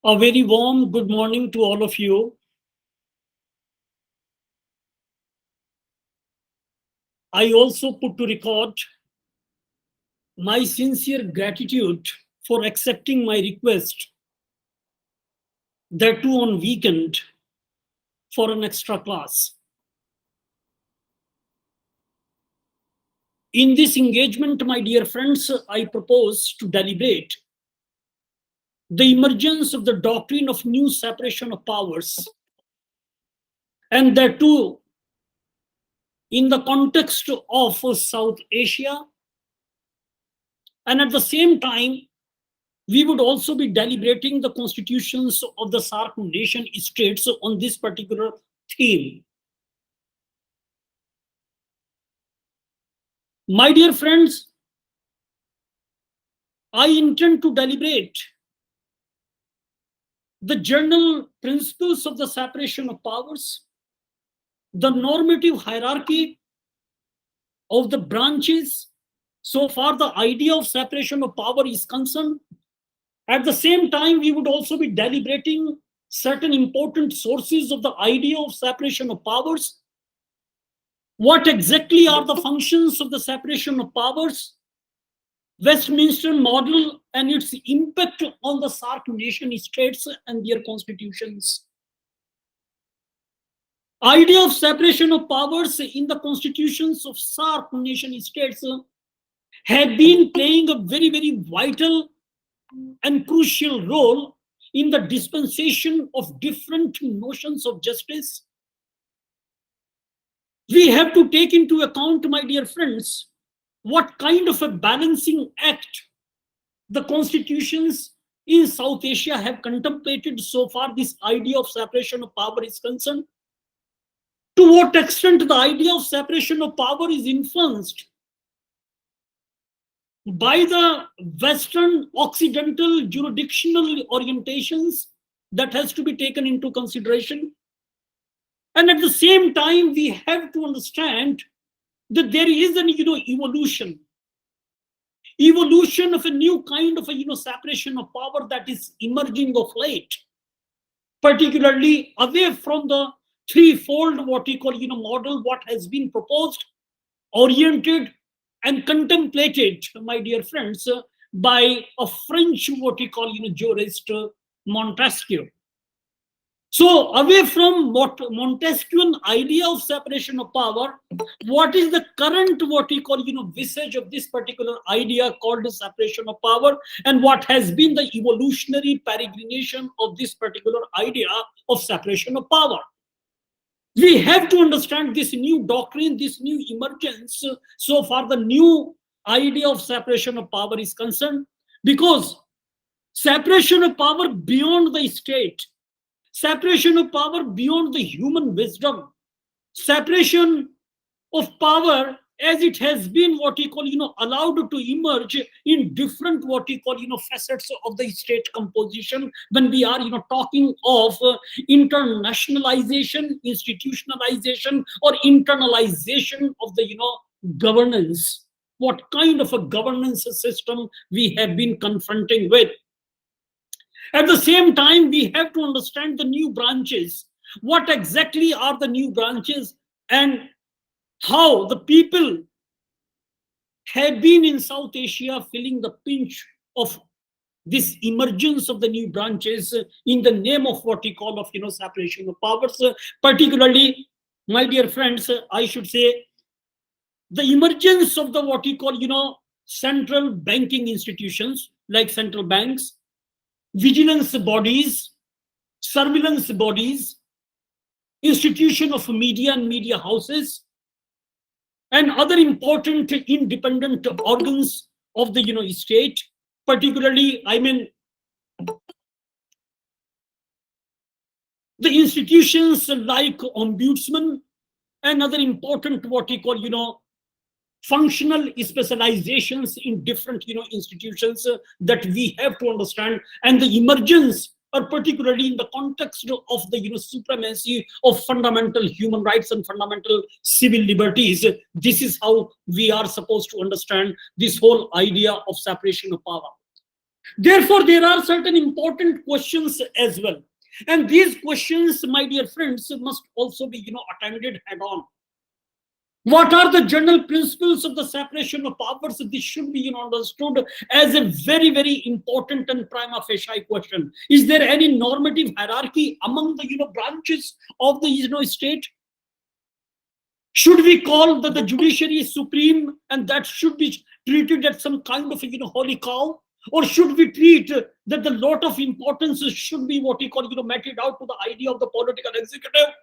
A very warm good morning to all of you. I also put to record my sincere gratitude for accepting my request, that too on weekend, for an extra class. In this engagement, my dear friends, I propose to deliberate the emergence of the doctrine of new separation of powers, and that too in the context of South Asia, and at the same time we would also be deliberating the constitutions of the SAARC nation states on this particular theme. My dear friends, I intend to deliberate the general principles of the separation of powers, the normative hierarchy of the branches, so far the idea of separation of power is concerned. At the same time, we would also be deliberating certain important sources of the idea of separation of powers. What exactly are the functions of the separation of powers, Westminster model and its impact on the SAARC nation states and their constitutions? Idea of separation of powers in the constitutions of SAARC nation states have been playing a very, very vital and crucial role in the dispensation of different notions of justice. We have to take into account, my dear friends, what kind of a balancing act the constitutions in South Asia have contemplated so far this idea of separation of power is concerned. To what extent the idea of separation of power is influenced by the Western Occidental jurisdictional orientations that has to be taken into consideration. And at the same time, we have to understand that there is an evolution of a new kind of a separation of power that is emerging of late, particularly away from the threefold what we call model what has been proposed, oriented and contemplated, my dear friends, by a French what we call jurist Montesquieu. So away from what Montesquieuan idea of separation of power, what is the current what we call visage of this particular idea called the separation of power, and what has been the evolutionary peregrination of this particular idea of separation of power? We have to understand this new doctrine, this new emergence, so far the new idea of separation of power is concerned, because separation of power beyond the state, separation of power beyond the human wisdom, separation of power as it has been what we call allowed to emerge in different what we call facets of the state composition, when we are talking of internationalization, institutionalization, or internalization of the governance. What kind of a governance system we have been confronting with? At the same time, we have to understand the new branches. What exactly are the new branches, and how the people have been in South Asia feeling the pinch of this emergence of the new branches in the name of what we call of separation of powers. Particularly, my dear friends, I should say the emergence of the what we call central banking institutions like central banks, vigilance bodies, surveillance bodies, institution of media and media houses, and other important independent organs of the state. Particularly, I mean, the institutions like Ombudsman and other important what we call functional specializations in different institutions that we have to understand, and the emergence, or particularly in the context of the supremacy of fundamental human rights and fundamental civil liberties. This is how we are supposed to understand this whole idea of separation of power. Therefore, there are certain important questions as well. And these questions, my dear friends, must also be, attended head on. What are the general principles of the separation of powers? This should be, understood as a very, very important and prima facie question. Is there any normative hierarchy among the, branches of the, state? Should we call that the judiciary is supreme and that should be treated as some kind of a, holy cow? Or should we treat that the lot of importance should be what we call, meted out to the idea of the political executive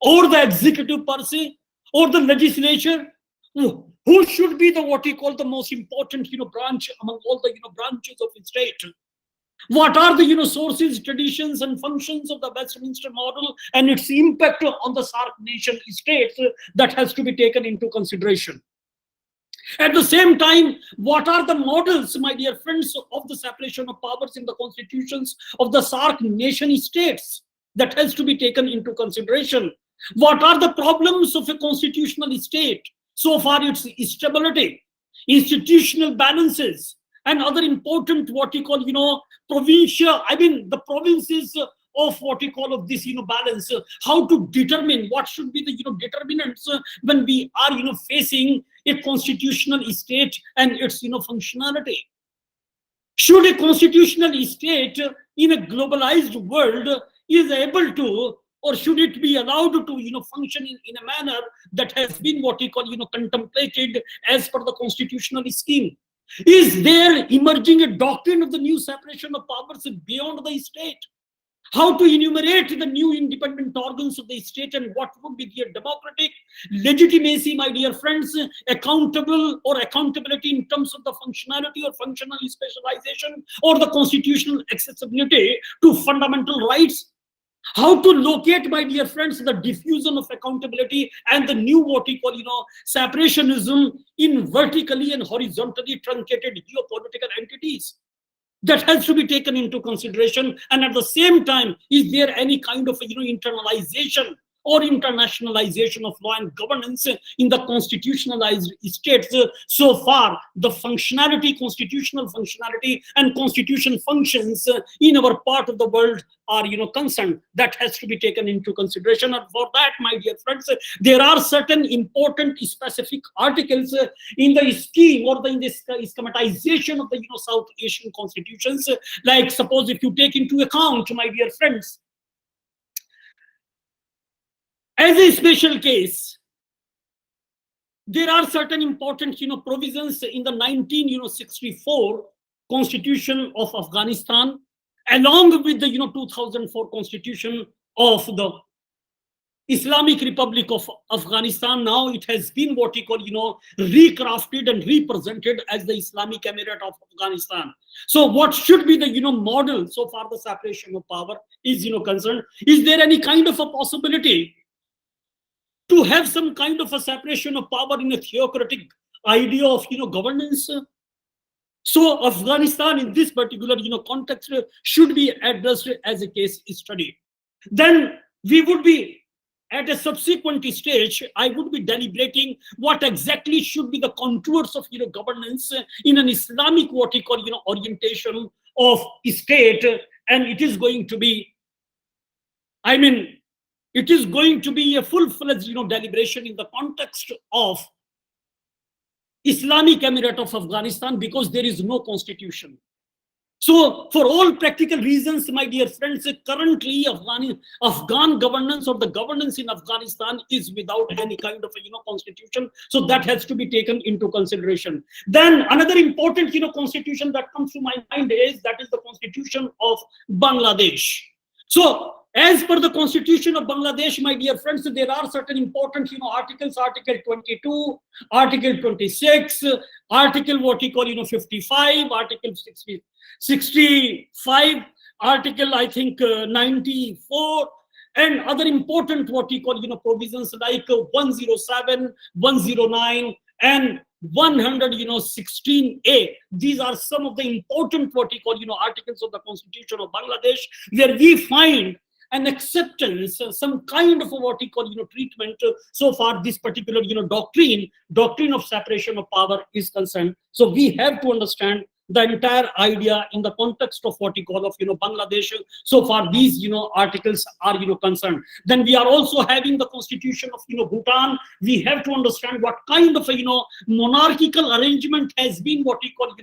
or the executive per se or the legislature? Who should be the what we call the most important, branch among all the, branches of the state? What are the, sources, traditions, and functions of the Westminster model and its impact on the SAARC nation states that has to be taken into consideration? At the same time, what are the models, my dear friends, of the separation of powers in the constitutions of the SAARC nation states that has to be taken into consideration? What are the problems of a constitutional state? So far, its stability, institutional balances, and other important what we call, provincial, the provinces of what we call of this, balance, how to determine what should be the, determinants when we are, facing a constitutional state and its, functionality. Should a constitutional state in a globalized world is able to, or should it be allowed to, function in a manner that has been what we call, contemplated as per the constitutional scheme? Is there emerging a doctrine of the new separation of powers beyond the state? How to enumerate the new independent organs of the state and what would be their democratic legitimacy, my dear friends, accountable or accountability in terms of the functionality or functional specialization or the constitutional accessibility to fundamental rights? How to locate, my dear friends, the diffusion of accountability and the new what we call, separationism in vertically and horizontally truncated geopolitical entities? That has to be taken into consideration. And at the same time, is there any kind of, internalization or internationalization of law and governance in the constitutionalized states? So far, the functionality, constitutional functionality and constitution functions in our part of the world are, concerned. That has to be taken into consideration. And for that, my dear friends, there are certain important specific articles in the scheme or in the schematization of the, South Asian constitutions. Like suppose if you take into account, my dear friends, as a special case, there are certain important, provisions in the 1964 Constitution of Afghanistan, along with the, 2004 Constitution of the Islamic Republic of Afghanistan. Now it has been what we call, recrafted and represented as the Islamic Emirate of Afghanistan. So what should be the, model so far the separation of power is, concerned? Is there any kind of a possibility to have some kind of a separation of power in a theocratic idea of, governance? So Afghanistan in this particular, context should be addressed as a case study. Then we would be at a subsequent stage, I would be deliberating what exactly should be the contours of, governance in an Islamic, what we call, orientation of state. And it is going to be, it is going to be a full-fledged, deliberation in the context of Islamic Emirate of Afghanistan, because there is no constitution. So for all practical reasons, my dear friends, currently Afghan governance or the governance in Afghanistan is without any kind of a, constitution. So that has to be taken into consideration. Then another important, constitution that comes to my mind is that is the Constitution of Bangladesh. So as per the Constitution of Bangladesh, my dear friends, there are certain important, articles, Article 22, Article 26, Article what we call, 55, Article 65, Article, I think, 94, and other important what we call, provisions like 107, 109, and 116A. These are some of the important what we call, articles of the Constitution of Bangladesh, where we find an acceptance, some kind of a what we call, treatment. So far, this particular, doctrine of separation of power is concerned. So we have to understand the entire idea in the context of what you call of Bangladesh, so far these articles are concerned. Then we are also having the constitution of Bhutan. We have to understand what kind of a monarchical arrangement has been what we call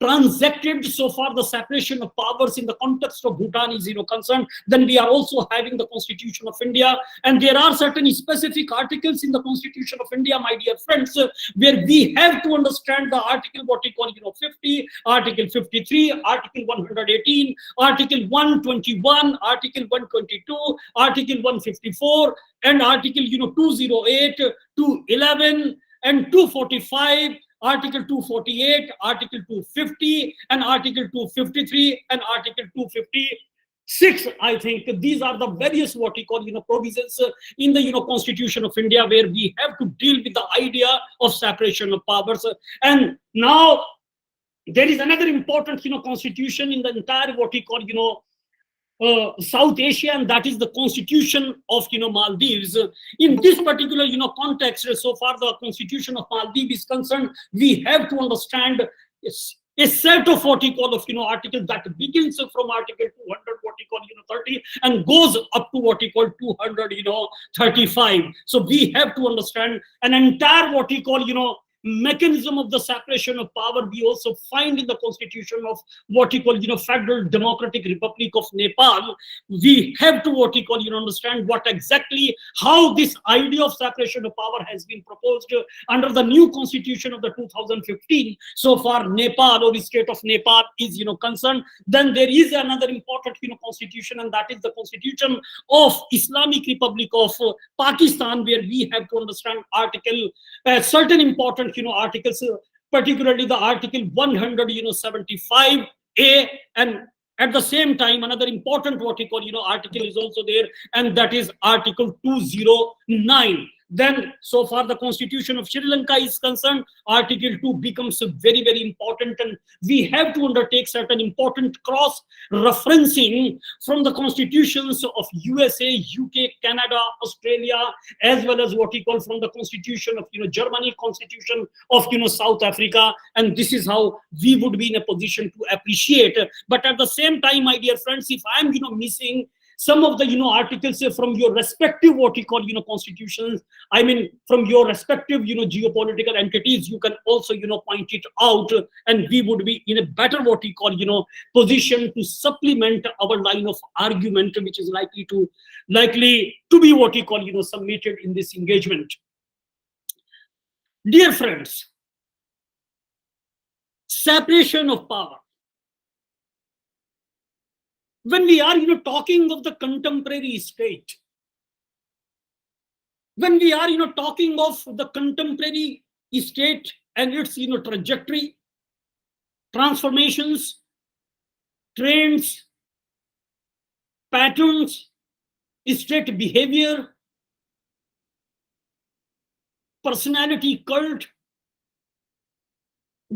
transacted so far. The separation of powers in the context of Bhutan is concerned. Then we are also having the Constitution of India, and there are certain specific articles in the Constitution of India, my dear friends, where we have to understand the article what we call 50, article 53, article 118, article 121, article 122, article 154, and article 208, 211, and 245, Article 248, Article 250, and Article 253, and Article 256. I think these are the various what we call provisions in the Constitution of India, where we have to deal with the idea of separation of powers. And now there is another important constitution in the entire what we call South Asia, and that is the Constitution of Maldives. In this particular context, so far the Constitution of Maldives is concerned, we have to understand a set of what we call of articles that begins from Article 200 what we call 30 and goes up to what we call 235. So we have to understand an entire what we call mechanism of the separation of power. We also find in the constitution of what we call Federal Democratic Republic of Nepal. We have to what we call understand what exactly how this idea of separation of power has been proposed under the new constitution of the 2015. So far Nepal or the state of Nepal is concerned. Then there is another important constitution, and that is the Constitution of Islamic Republic of Pakistan, where we have to understand article certain important articles, particularly the article 175A, and at the same time another important what we call article is also there, and that is article 209. Then so far the Constitution of Sri Lanka is concerned, Article 2 becomes very, very important, and we have to undertake certain important cross referencing from the constitutions of USA, UK, Canada, Australia, as well as what we call from the Constitution of Germany, Constitution of South Africa, and this is how we would be in a position to appreciate. But at the same time, my dear friends, if I'm missing some of the articles from your respective what we call constitutions, I mean from your respective geopolitical entities, you can also point it out, and we would be in a better what we call position to supplement our line of argument, which is likely to be what we call submitted in this engagement. Dear friends, separation of power. When we are talking of the contemporary state, when we are talking of the contemporary state and its trajectory, transformations, trends, patterns, state behavior, personality cult,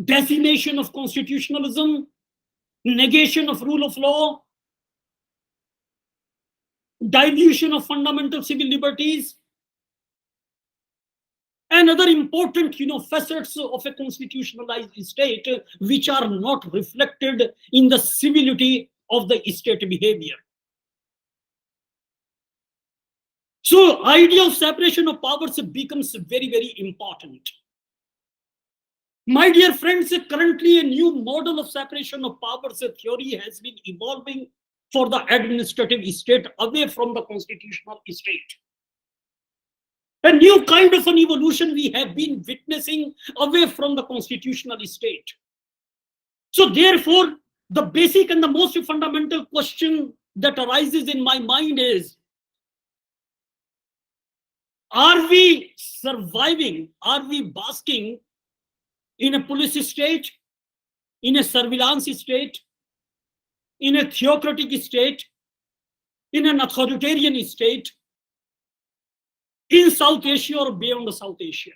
decimation of constitutionalism, negation of rule of law, dilution of fundamental civil liberties, and other important facets of a constitutionalized state which are not reflected in the civility of the state behavior. So idea of separation of powers becomes very, very important. My dear friends, currently a new model of separation of powers theory has been evolving for the administrative state away from the constitutional state. A new kind of an evolution we have been witnessing away from the constitutional state. So therefore, the basic and the most fundamental question that arises in my mind is, are we surviving, are we basking in a police state, in a surveillance state, in a theocratic state, in an authoritarian state, in South Asia or beyond South Asia?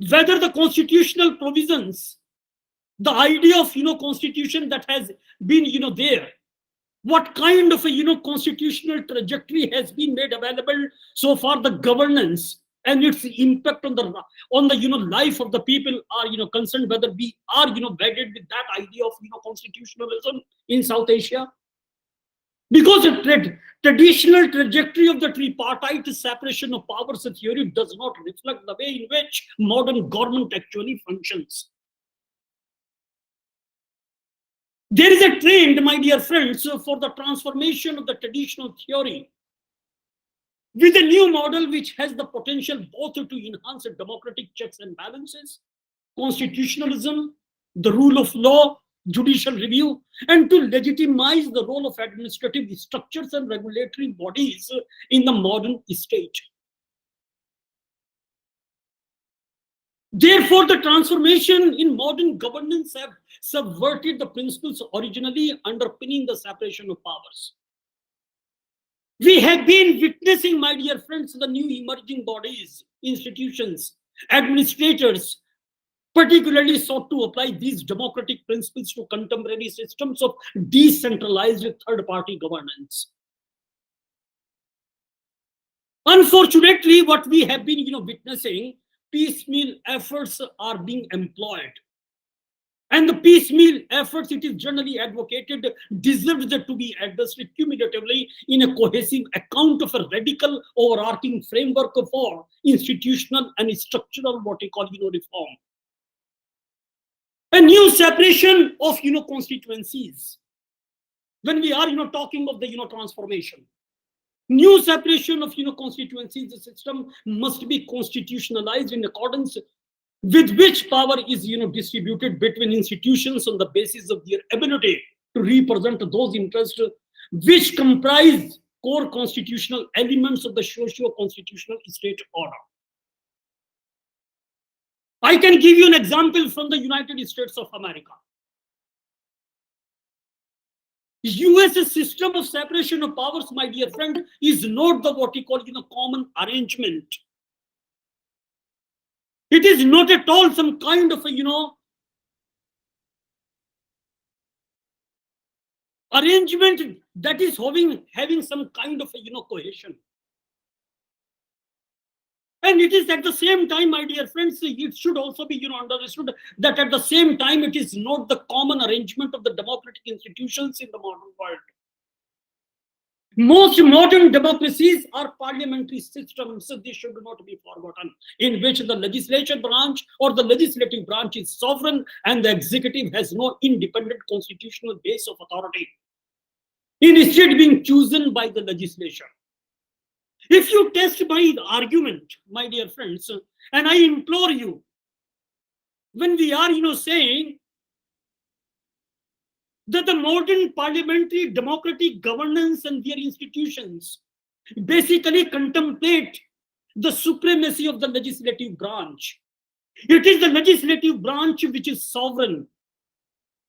Whether the constitutional provisions, the idea of constitution that has been there, what kind of a constitutional trajectory has been made available so far, the governance and its impact on the life of the people are concerned, whether we are wedded with that idea of constitutionalism in South Asia. Because the traditional trajectory of the tripartite separation of powers theory does not reflect the way in which modern government actually functions. There is a trend, my dear friends, for the transformation of the traditional theory with a new model which has the potential both to enhance democratic checks and balances, constitutionalism, the rule of law, judicial review, and to legitimize the role of administrative structures and regulatory bodies in the modern state. Therefore, the transformation in modern governance have subverted the principles originally underpinning the separation of powers. We have been witnessing, my dear friends, the new emerging bodies, institutions, administrators, particularly sought to apply these democratic principles to contemporary systems of decentralized third-party governance. Unfortunately, what we have been witnessing, piecemeal efforts are being employed. And the piecemeal efforts, it is generally advocated, deserves to be addressed cumulatively in a cohesive account of a radical overarching framework for institutional and structural what we call reform. A new separation of constituencies. When we are talking of the transformation, new separation of constituencies, the system must be constitutionalized in accordance with which power is distributed between institutions on the basis of their ability to represent those interests which comprise core constitutional elements of the socio-constitutional state order. I can give you an example from the United States of America. US system of separation of powers, my dear friend, is not the what we call common arrangement. It is not at all some kind of a arrangement that is having some kind of a cohesion. And it is at the same time, my dear friends, it should also be understood that at the same time it is not the common arrangement of the democratic institutions in the modern world. Most modern democracies are parliamentary systems, so they should not be forgotten, in which the legislature branch or the legislative branch is sovereign and the executive has no independent constitutional base of authority, instead being chosen by the legislature. If you test my argument, my dear friends, and I implore you, when we are saying that the modern parliamentary democratic governance and their institutions basically contemplate the supremacy of the legislative branch. It is the legislative branch which is sovereign.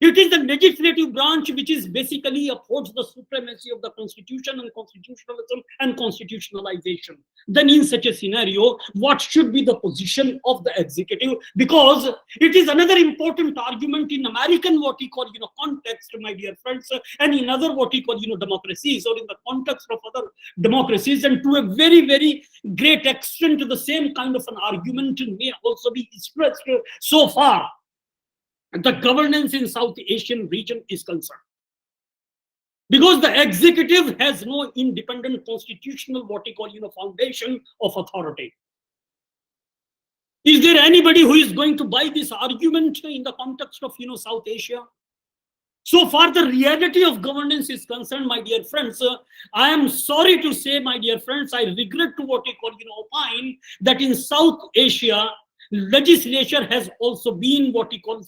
It is the legislative branch which is basically upholds the supremacy of the constitution and constitutionalism and constitutionalization. Then in such a scenario, what should be the position of the executive? Because it is another important argument in American what we call context, my dear friends, and in other what we call democracies, or in the context of other democracies, and to a very, very great extent, the same kind of an argument may also be stressed so far the governance in South Asian region is concerned. Because the executive has no independent constitutional what we call foundation of authority. Is there anybody who is going to buy this argument in the context of South Asia? So far the reality of governance is concerned, my dear friends, I am sorry to say, my dear friends, I regret to what we call opine that in South Asia legislature has also been what we call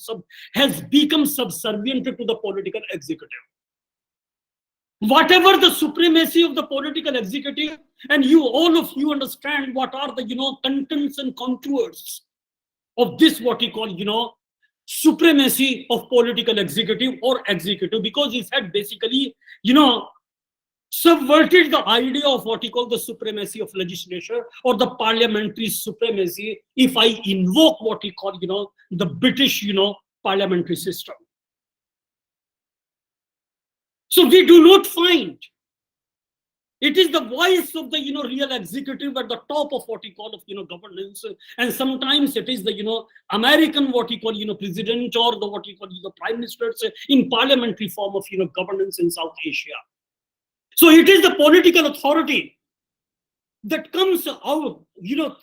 has become subservient to the political executive. Whatever the supremacy of the political executive, and all of you understand what are the contents and contours of this what we call supremacy of political executive or executive, because it had basically subverted the idea of what we call the supremacy of legislature or the parliamentary supremacy, if I invoke what we call the British parliamentary system. So we do not find It is the voice of the real executive at the top of what you call of governance, and sometimes it is the American what you call president, or the what you call the prime ministers in parliamentary form of governance in South Asia. So it is the political authority that comes out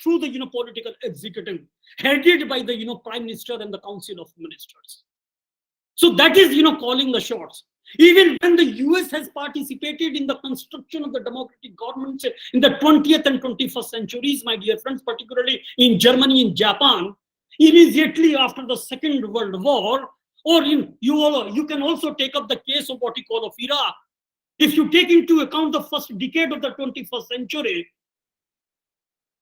through the political executive, headed by the prime minister and the council of ministers. So that is calling the shots. Even when the US has participated in the construction of the democratic governments in the 20th and 21st centuries, my dear friends, particularly in Germany and Japan, immediately after the Second World War, or you can also take up the case of what you call of Iraq. If you take into account the first decade of the 21st century,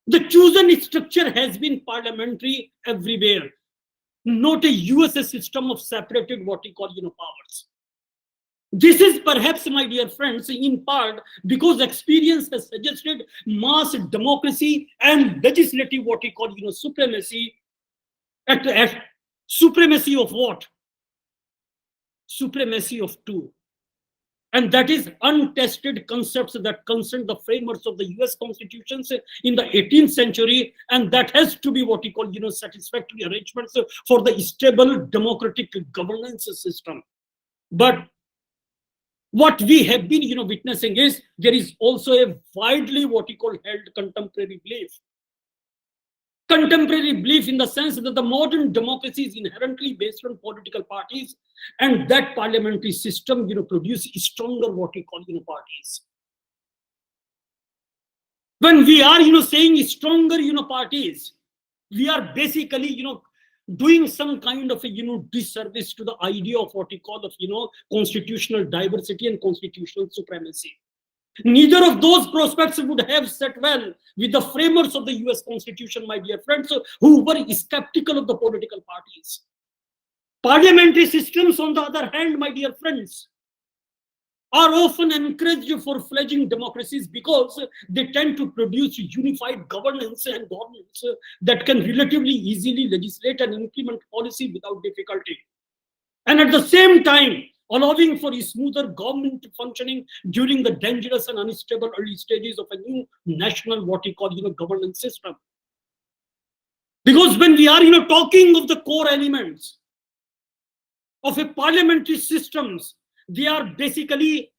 the chosen structure has been parliamentary everywhere, not a US system of separated what you call powers. This is perhaps, my dear friends, in part because experience has suggested mass democracy and legislative what we call supremacy. At supremacy of what? Supremacy of two. And that is untested concepts that concern the framers of the US constitutions in the 18th century, and that has to be what we call satisfactory arrangements for the stable democratic governance system. But what we have been witnessing is there is also a widely what we call held contemporary belief. Contemporary belief in the sense that the modern democracy is inherently based on political parties, and that parliamentary system produce stronger what we call parties. When we are saying stronger parties, we are basically doing some kind of a disservice to the idea of what we call of constitutional diversity and constitutional supremacy. Neither of those prospects would have set well with the framers of the US Constitution, my dear friends, who were skeptical of the political parties. Parliamentary systems, on the other hand, my dear friends, are often encouraged for fledgling democracies because they tend to produce unified governance and governments that can relatively easily legislate and implement policy without difficulty. And at the same time, allowing for a smoother government functioning during the dangerous and unstable early stages of a new national what we call governance system. Because when we are talking of the core elements of a parliamentary systems, they are basically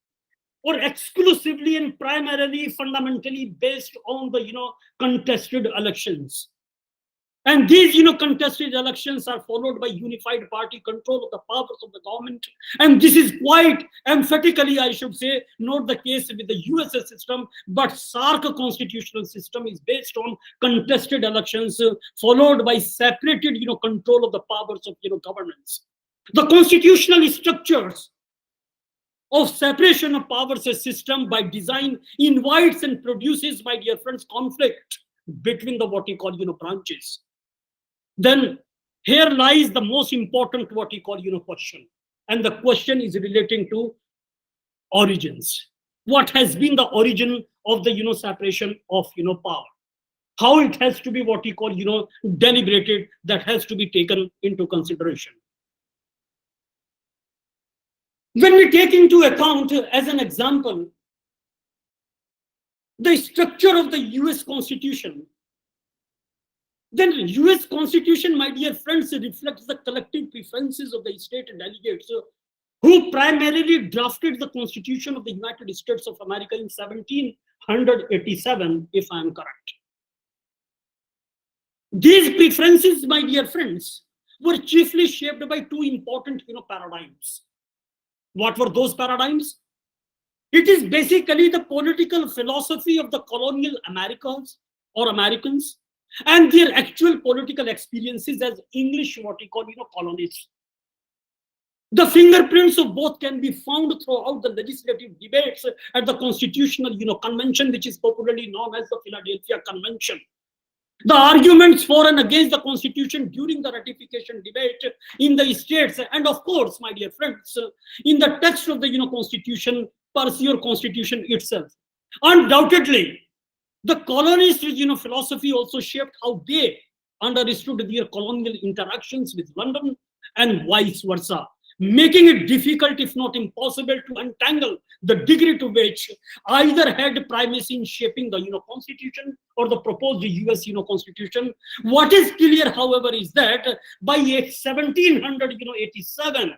or exclusively and primarily fundamentally based on the contested elections. And these contested elections are followed by unified party control of the powers of the government. And this is quite emphatically, I should say, not the case with the US system, but SARC constitutional system is based on contested elections followed by separated control of the powers of governance. The constitutional structures of separation of powers system by design invites and produces, my dear friends, conflict between the what we call branches. Then here lies the most important what we call question, and the question is relating to origins. What has been the origin of the separation of power? How it has to be what we call deliberated, that has to be taken into consideration. When we take into account, as an example, the structure of the US Constitution, then US Constitution, my dear friends, reflects the collective preferences of the state delegates who primarily drafted the Constitution of the United States of America in 1787, if I am correct. These preferences, my dear friends, were chiefly shaped by two important paradigms. What were those paradigms? It is basically the political philosophy of the colonial Americans or Americans and their actual political experiences as English what we call colonists. The fingerprints of both can be found throughout the legislative debates at the Constitutional Convention, which is popularly known as the Philadelphia Convention. The arguments for and against the Constitution during the ratification debate in the states, and of course, my dear friends, in the text of the Constitution, per se or Constitution itself. Undoubtedly, the colonists' philosophy also shaped how they understood their colonial interactions with London and vice versa. making it difficult, if not impossible, to untangle the degree to which either had primacy in shaping the constitution or the proposed US constitution. What is clear, however, is that by 1787,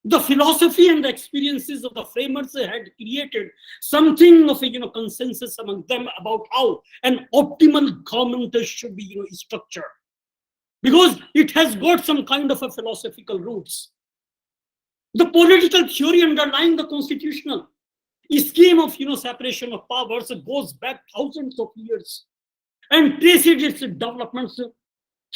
the philosophy and the experiences of the framers had created something of a consensus among them about how an optimal government should be structured, because it has got some kind of a philosophical roots. The political theory underlying the constitutional scheme of separation of powers goes back thousands of years and traces its developments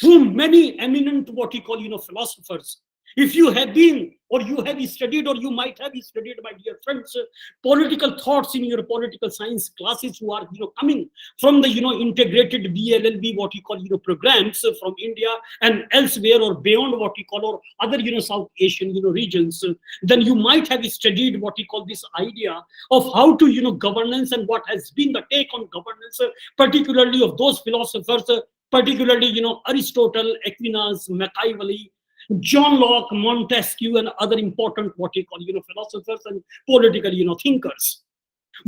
through many eminent what you call philosophers. If you have been, or you have studied, or you might have studied, my dear friends, political thoughts in your political science classes who are coming from the integrated BLLB what you call programs from India and elsewhere, or beyond what you call, or other South Asian regions, then you might have studied what you call this idea of how to governance, and what has been the take on governance, particularly of those philosophers, particularly Aristotle, Aquinas, Machiavelli, John Locke, Montesquieu, and other important what you call philosophers and political thinkers.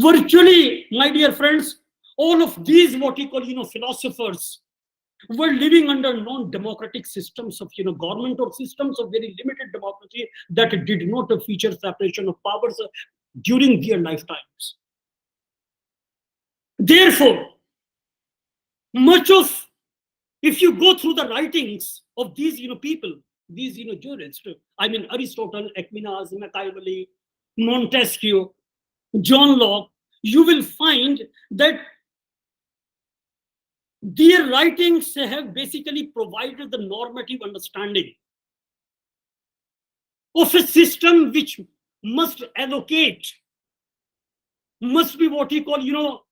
Virtually, my dear friends, all of these what you call philosophers were living under non-democratic systems of government, or systems of very limited democracy that did not feature separation of powers during their lifetimes. Therefore, much of, if you go through the writings of these people, these jurists, I mean Aristotle, Aquinas, Machiavelli, Montesquieu, John Locke, you will find that their writings have basically provided the normative understanding of a system which must allocate, must be what you call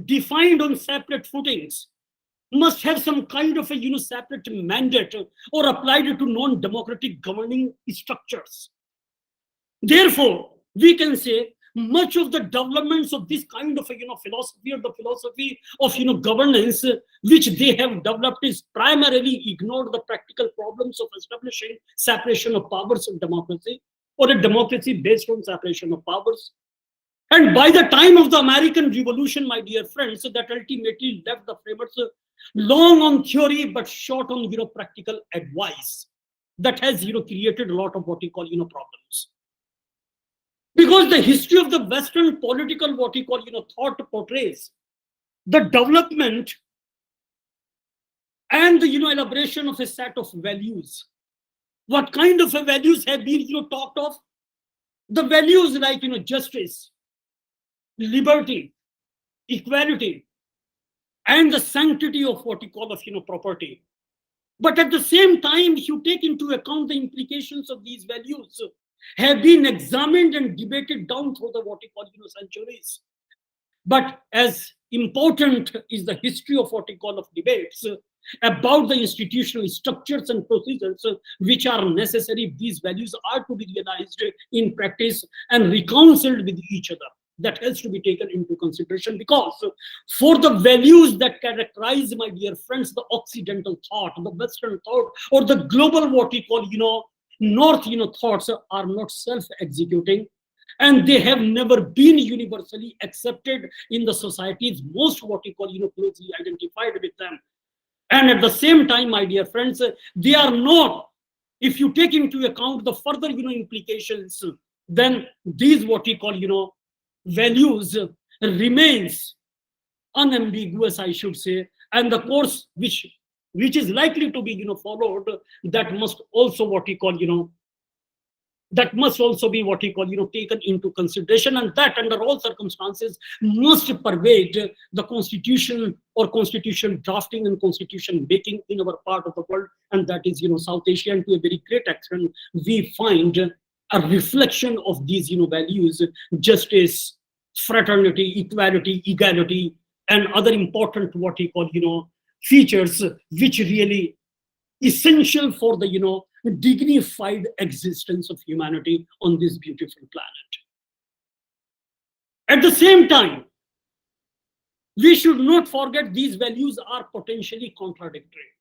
defined on separate footings, must have some kind of a separate mandate, or applied to non-democratic governing structures. Therefore, we can say much of the developments of this kind of a philosophy, or the philosophy of governance which they have developed, is primarily ignored the practical problems of establishing separation of powers in democracy, or a democracy based on separation of powers. And by the time of the American Revolution, my dear friends, that ultimately left the framers long on theory but short on practical advice. That has created a lot of what you call problems, because the history of the Western political what you call thought portrays the development and the elaboration of a set of values. What kind of values have been talked of? The values like justice, liberty, equality, and the sanctity of what you call of property. But at the same time, if you take into account the implications of these values, have been examined and debated down through the what you call centuries. But as important is the history of what you call of debates about the institutional structures and procedures which are necessary, these values are to be realized in practice and reconciled with each other. That has to be taken into consideration, because for the values that characterize, my dear friends, the Occidental thought, the Western thought, or the global what we call North thoughts are not self-executing, and they have never been universally accepted in the societies most what we call closely identified with them. And at the same time, my dear friends, they are not, if you take into account the further implications, then these what we call values remains unambiguous, I should say, and the course which is likely to be followed, that must also what we call that must also be what we call taken into consideration, and that under all circumstances must pervade the constitution, or constitution drafting and constitution making in our part of the world, and that is South Asia. And to a very great extent we find a reflection of these values: justice, fraternity, equality, equality, and other important what we call features which really essential for the dignified existence of humanity on this beautiful planet. At the same time, we should not forget these values are potentially contradictory.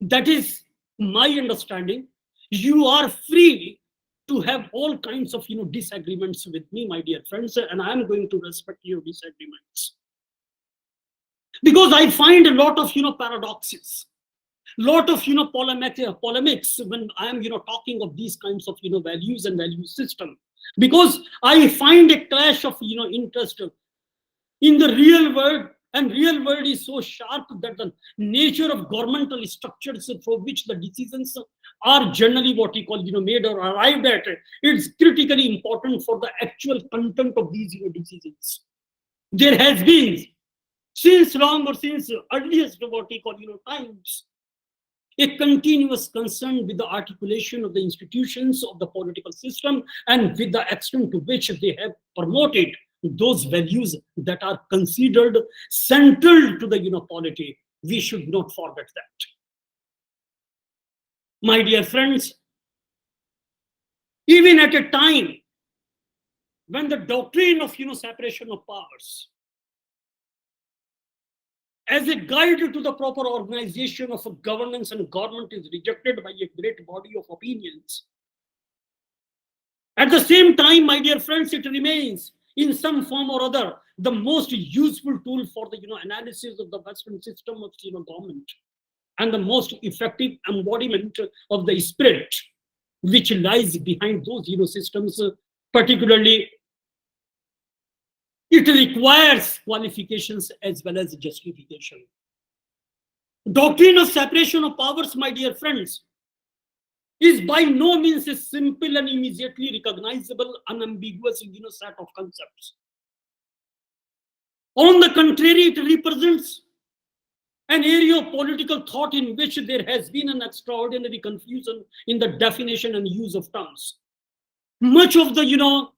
That is my understanding. You are free to have all kinds of disagreements with me, my dear friends, and I am going to respect your disagreements, because I find a lot of paradoxes, lot of polemics when I am talking of these kinds of values and value system, because I find a clash of interest in the real world. And real world is so sharp that the nature of governmental structures for which the decisions are generally what we call made or arrived at, it's critically important for the actual content of these decisions. There has been since long, or since earliest what we call times, a continuous concern with the articulation of the institutions of the political system and with the extent to which they have promoted those values that are considered central to the polity. We should not forget that. My dear friends, even at a time when the doctrine of separation of powers as a guide to the proper organization of a governance and government is rejected by a great body of opinions, at the same time, my dear friends, it remains in some form or other the most useful tool for the analysis of the Western system of government, and the most effective embodiment of the spirit which lies behind those systems. Particularly, it requires qualifications as well as justification. Doctrine of separation of powers, my dear friends, is by no means a simple and immediately recognizable, unambiguous set of concepts. On the contrary, it represents an area of political thought in which there has been an extraordinary confusion in the definition and use of terms. Much of the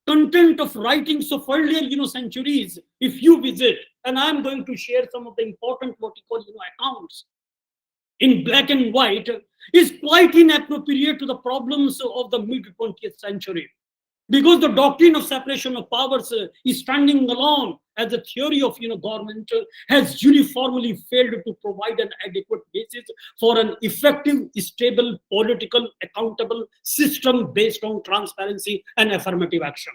content of writings of earlier centuries, if you visit, and I'm going to share some of the important what we call accounts in black and white, is quite inappropriate to the problems of the mid 20th century, because the doctrine of separation of powers is standing alone as a theory of government has uniformly failed to provide an adequate basis for an effective, stable, political, accountable system based on transparency and affirmative action.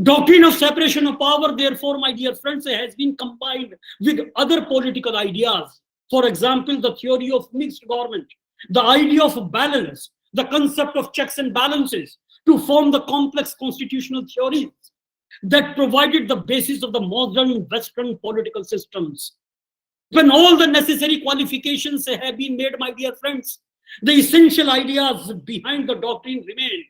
Doctrine of separation of power, therefore, my dear friends, has been combined with other political ideas. For example, the theory of mixed government, the idea of balance, the concept of checks and balances, to form the complex constitutional theories that provided the basis of the modern Western political systems. When all the necessary qualifications have been made, my dear friends, the essential ideas behind the doctrine remain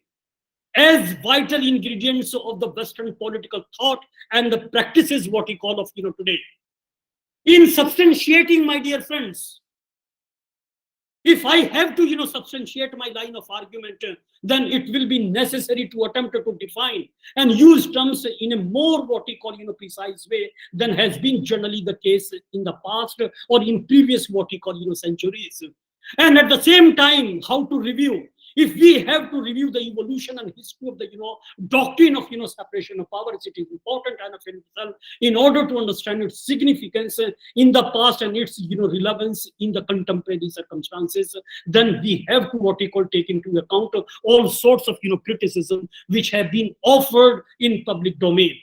as vital ingredients of the Western political thought and the practices what we call of today. In substantiating, my dear friends, if I have to substantiate my line of argument, then it will be necessary to attempt to define and use terms in a more what we call precise way than has been generally the case in the past or in previous what we call centuries. And at the same time, how to review. If we have to review the evolution and history of the doctrine of separation of powers, it is important enough in itself in order to understand its significance in the past and its relevance in the contemporary circumstances. Then we have to what we call take into account all sorts of criticism which have been offered in public domain,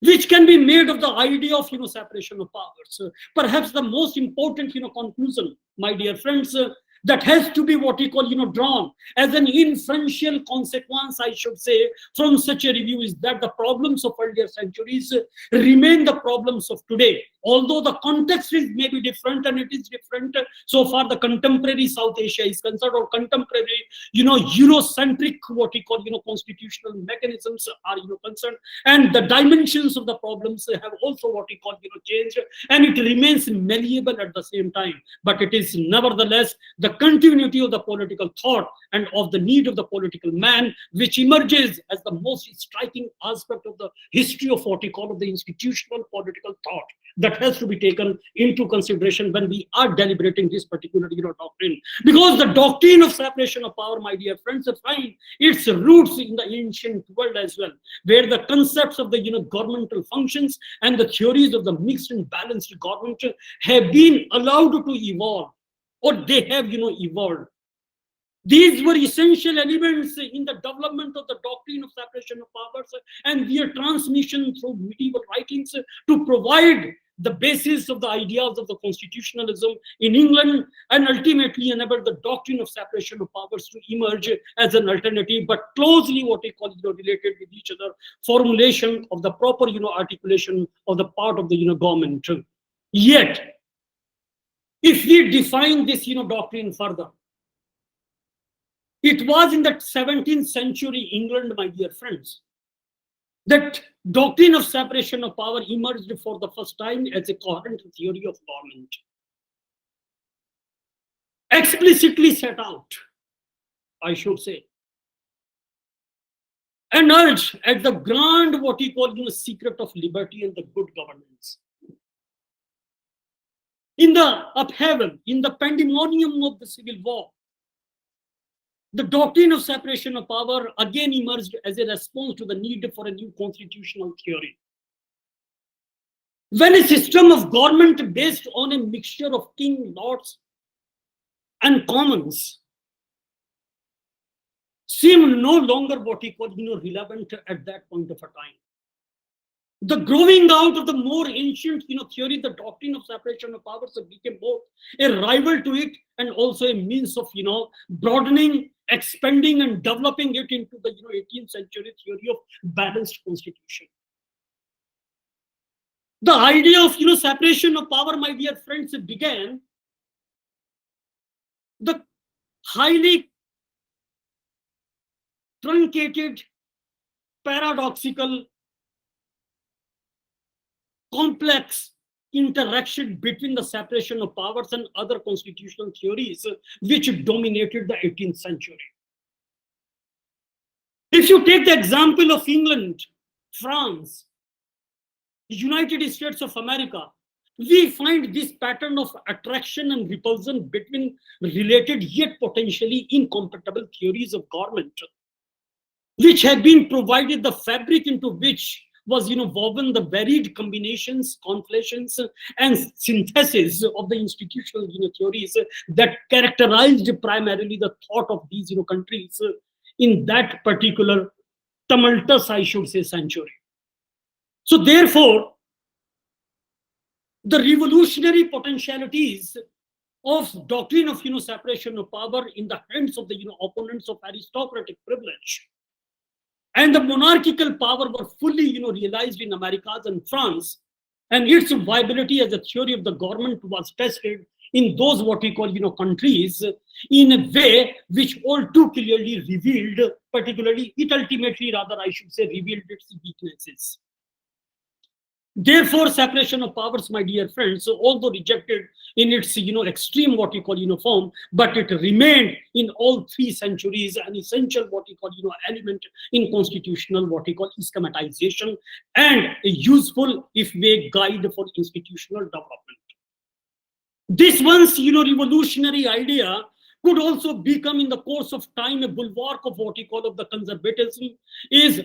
which can be made of the idea of separation of powers. Perhaps the most important conclusion, my dear friends, that has to be what we call drawn as an inferential consequence, I should say, from such a review, is that the problems of earlier centuries remain the problems of today. Although the context is maybe different, and it is different so far the contemporary South Asia is concerned, or contemporary Eurocentric what we call constitutional mechanisms are concerned, and the dimensions of the problems have also what we call changed, and it remains malleable at the same time. But it is nevertheless the continuity of the political thought and of the need of the political man which emerges as the most striking aspect of the history of what we call the institutional political thought that has to be taken into consideration when we are deliberating this particular doctrine. Because the doctrine of separation of power, my dear friends, find its roots in the ancient world as well, where the concepts of the governmental functions and the theories of the mixed and balanced government have been allowed to evolve, or they have evolved. These were essential elements in the development of the doctrine of separation of powers and their transmission through medieval writings to provide the basis of the ideas of the constitutionalism in England, and ultimately enabled the doctrine of separation of powers to emerge as an alternative, but closely what we call related with each other, formulation of the proper articulation of the part of the government. Yet, if we define this doctrine further, it was in the 17th century England, my dear friends, that doctrine of separation of power emerged for the first time as a coherent theory of government. Explicitly set out, I should say, and urged at the grand what he called secret of liberty and the good governance. In the upheaval, in the pandemonium of the civil war, the doctrine of separation of power again emerged as a response to the need for a new constitutional theory. When a system of government based on a mixture of king, lords, and commons seemed no longer what he called relevant at that point of a time. The growing out of the more ancient theory, the doctrine of separation of powers became both a rival to it and also a means of broadening, expanding, and developing it into the 18th century theory of balanced constitution. The idea of separation of power, my dear friends, began the highly truncated, paradoxical, complex interaction between the separation of powers and other constitutional theories which dominated the 18th century. If you take the example of England, France, United States of America, we find this pattern of attraction and repulsion between related yet potentially incompatible theories of government, which have been provided the fabric into which was woven the varied combinations, conflations, and synthesis of the institutional theories that characterized primarily the thought of these countries in that particular tumultuous, I should say, century. So therefore, the revolutionary potentialities of doctrine of separation of power in the hands of the opponents of aristocratic privilege and the monarchical power were fully realized in Americas and France, and its viability as a theory of the government was tested in those what we call countries in a way which all too clearly revealed, particularly it ultimately, rather I should say, revealed its weaknesses. Therefore, separation of powers, my dear friends, although rejected in its extreme what we call form, but it remained in all 3 centuries an essential what we call element in constitutional what we call schematization and a useful, if vague, guide for institutional development. This once revolutionary idea could also become in the course of time a bulwark of what we call of the conservatism is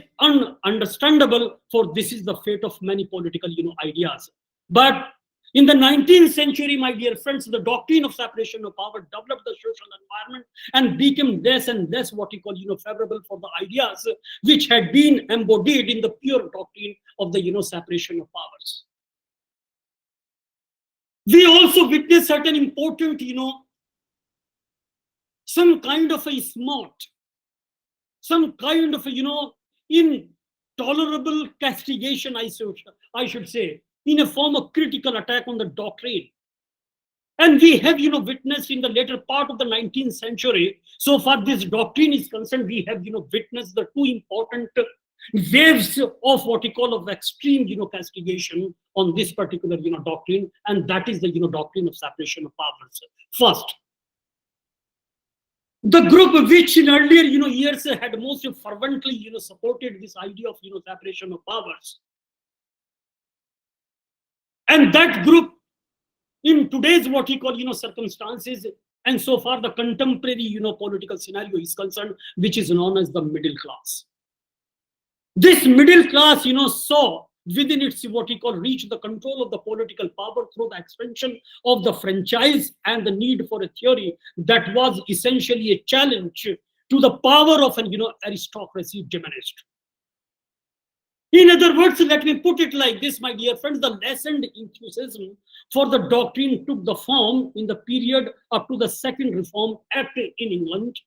understandable, for this is the fate of many political ideas. But in the 19th century, my dear friends, the doctrine of separation of power developed the social environment and became less and less what we call favorable for the ideas which had been embodied in the pure doctrine of the separation of powers. We also witness certain important some kind of a smart, some kind of a intolerable castigation, I should say, in a form of critical attack on the doctrine. And we have witnessed in the later part of the 19th century, so far this doctrine is concerned, we have witnessed the 2 important waves of what we call of extreme castigation on this particular doctrine, and that is the doctrine of separation of powers. First, the group which in earlier years had most fervently supported this idea of separation of powers, and that group in today's what we call circumstances, and so far the contemporary political scenario is concerned, which is known as the middle class. This middle class saw within its what he call reach the control of the political power through the extension of the franchise and the need for a theory that was essentially a challenge to the power of an aristocracy diminished. In other words, let me put it like this, my dear friends, the lessened enthusiasm for the doctrine took the form in the period up to the Second Reform Act in England,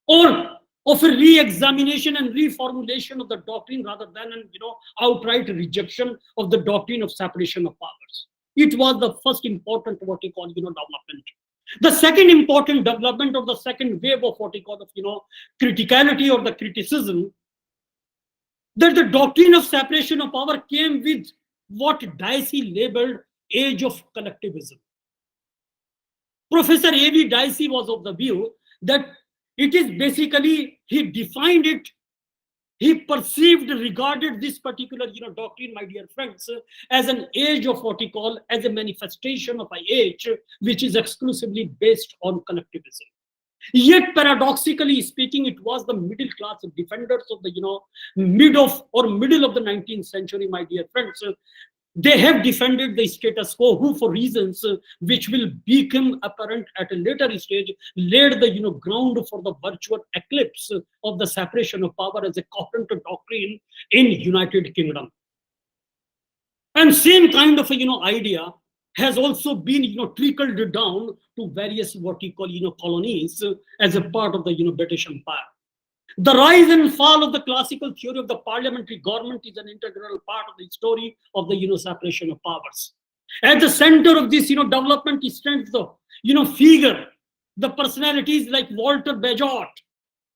or of a re-examination and reformulation of the doctrine rather than an outright rejection of the doctrine of separation of powers. It was the first important what you call development. The second important development of the second wave of what you call criticality or the criticism, that the doctrine of separation of power came with what Dicey labeled age of collectivism. Professor A.V. Dicey was of the view that it is basically, he defined it, he perceived, regarded this particular doctrine, my dear friends, as an age of what he called as a manifestation of an age which is exclusively based on collectivism. Yet, paradoxically speaking, it was the middle class defenders of the middle of the 19th century, my dear friends. They have defended the status quo, who, for reasons which will become apparent at a later stage, laid the ground for the virtual eclipse of the separation of power as a coherent doctrine in United Kingdom. And same kind of idea has also been trickled down to various what you call colonies as a part of the British Empire. The rise and fall of the classical theory of the parliamentary government is an integral part of the story of the separation of powers. At the center of this development stands the figure, the personalities like Walter Bagehot,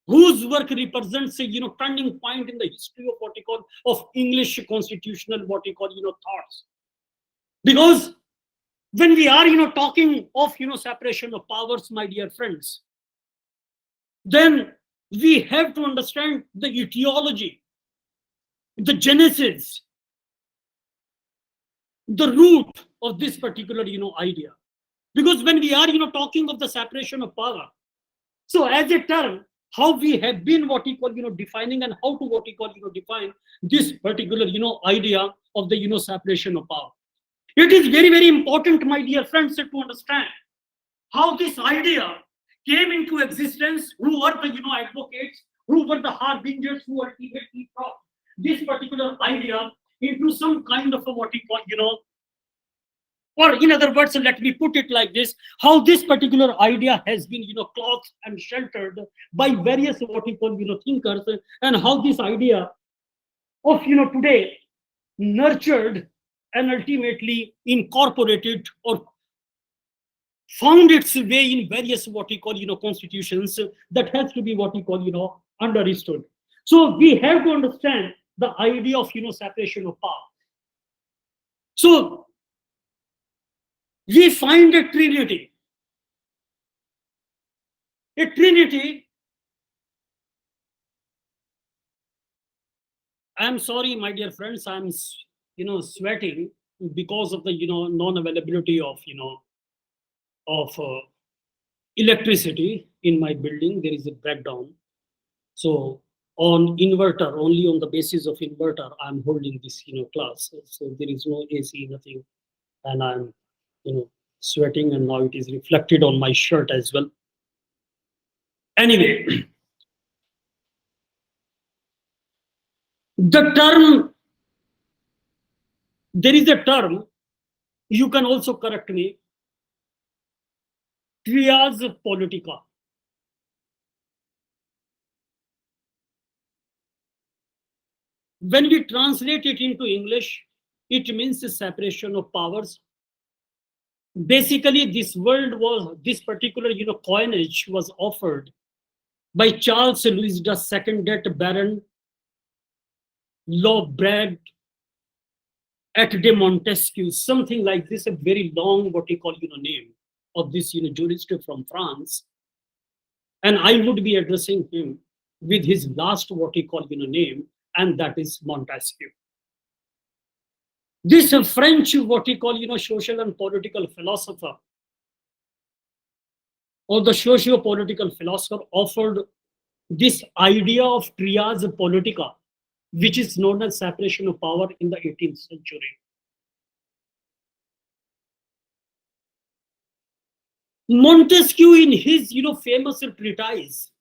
whose work represents a turning point in the history of what you call of English constitutional what you call thoughts. Because when we are talking of separation of powers, my dear friends, then we have to understand the etiology, the genesis, the root of this particular idea. Because when we are talking of the separation of power, so as a term, how we have been what you call defining, and how to what you call define this particular idea of the separation of power. It is very, very important, my dear friends, to understand how this idea came into existence, who were the advocates, who were the harbingers, who ultimately brought this particular idea into some kind of a what you call or in other words, let me put it like this, how this particular idea has been cloaked and sheltered by various what you call thinkers, and how this idea of today nurtured and ultimately incorporated or found its way in various what we call constitutions that has to be what we call understood. So we have to understand the idea of separation of power. So we find a trinity. A trinity. I'm sorry, my dear friends, I'm sweating because of the non-availability of electricity in my building. There is a breakdown. So on inverter, only on the basis of inverter, I'm holding this class. So there is no AC, nothing, and I'm sweating, and now it is reflected on my shirt as well. Anyway, the term, there is a term, you can also correct me, trias politica. When we translate it into English, it means the separation of powers. Basically, this particular coinage was offered by Charles Louis II, Baron Lawbrad at de Montesquieu, something like this, a very long what you call name of this jurist from France. And I would be addressing him with his last what you call name, and that is Montesquieu. This French what you call social and political philosopher, or the socio-political philosopher, offered this idea of trias politica, which is known as separation of power in the 18th century. Montesquieu, in his famous treatise,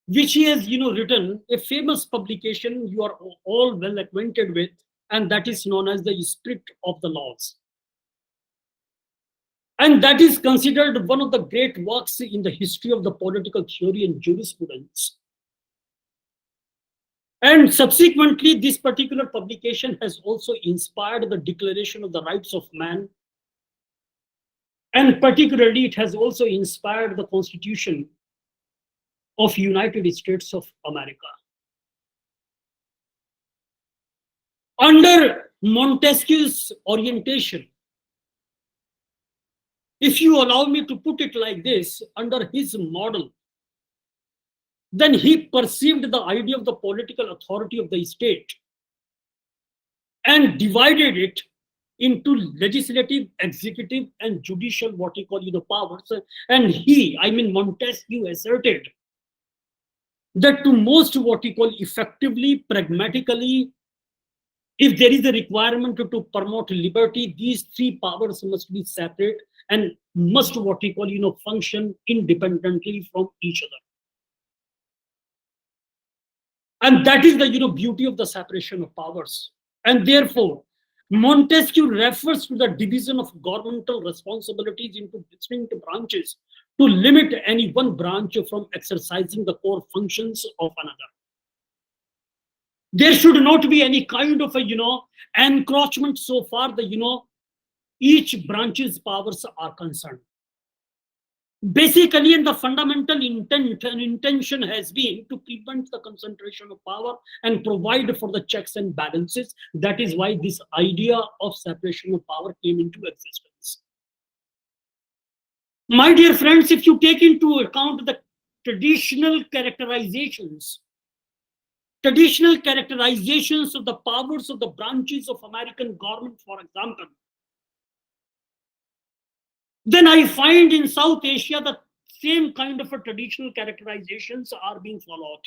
which he has written, a famous publication you are all well acquainted with, and that is known as the Spirit of the Laws. And that is considered one of the great works in the history of the political theory and jurisprudence. And subsequently, this particular publication has also inspired the Declaration of the Rights of Man. And particularly, it has also inspired the Constitution of United States of America. Under Montesquieu's orientation, if you allow me to put it like this, under his model, then he perceived the idea of the political authority of the state and divided it into legislative, executive, and judicial, what he call powers. And Montesquieu asserted that to most what he call effectively, pragmatically, if there is a requirement to promote liberty, these three powers must be separate and must what he call function independently from each other. And that is the beauty of the separation of powers. And therefore, Montesquieu refers to the division of governmental responsibilities into distinct branches to limit any one branch from exercising the core functions of another. There should not be any kind of encroachment so far the each branch's powers are concerned. Basically, and the fundamental intent and intention has been to prevent the concentration of power and provide for the checks and balances. That is why this idea of separation of power came into existence. My dear friends, if you take into account the traditional characterizations of the powers of the branches of American government, for example, then I find in South Asia the same kind of traditional characterizations are being followed.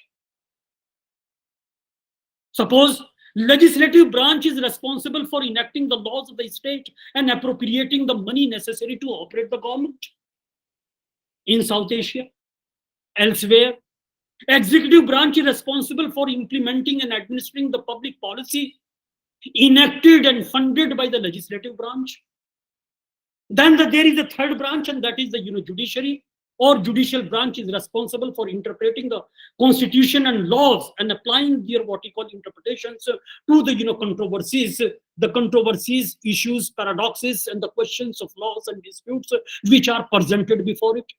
Suppose legislative branch is responsible for enacting the laws of the state and appropriating the money necessary to operate the government. In South Asia, elsewhere, executive branch is responsible for implementing and administering the public policy enacted and funded by the legislative branch. Then there is a third branch, and that is the judiciary or judicial branch is responsible for interpreting the constitution and laws and applying their what we call interpretations to the controversies, issues, paradoxes, and the questions of laws and disputes which are presented before it.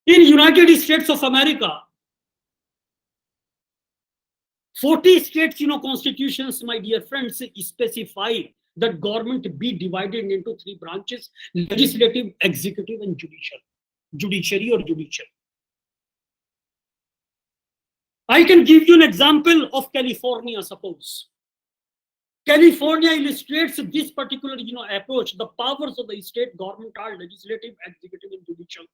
In United States of America, 40 states constitutions, my dear friends, specify that government be divided into three branches: legislative, executive, and judiciary or judicial. I can give you an example of California. Suppose California illustrates this particular approach. The powers of the state government are legislative, executive, and judicial.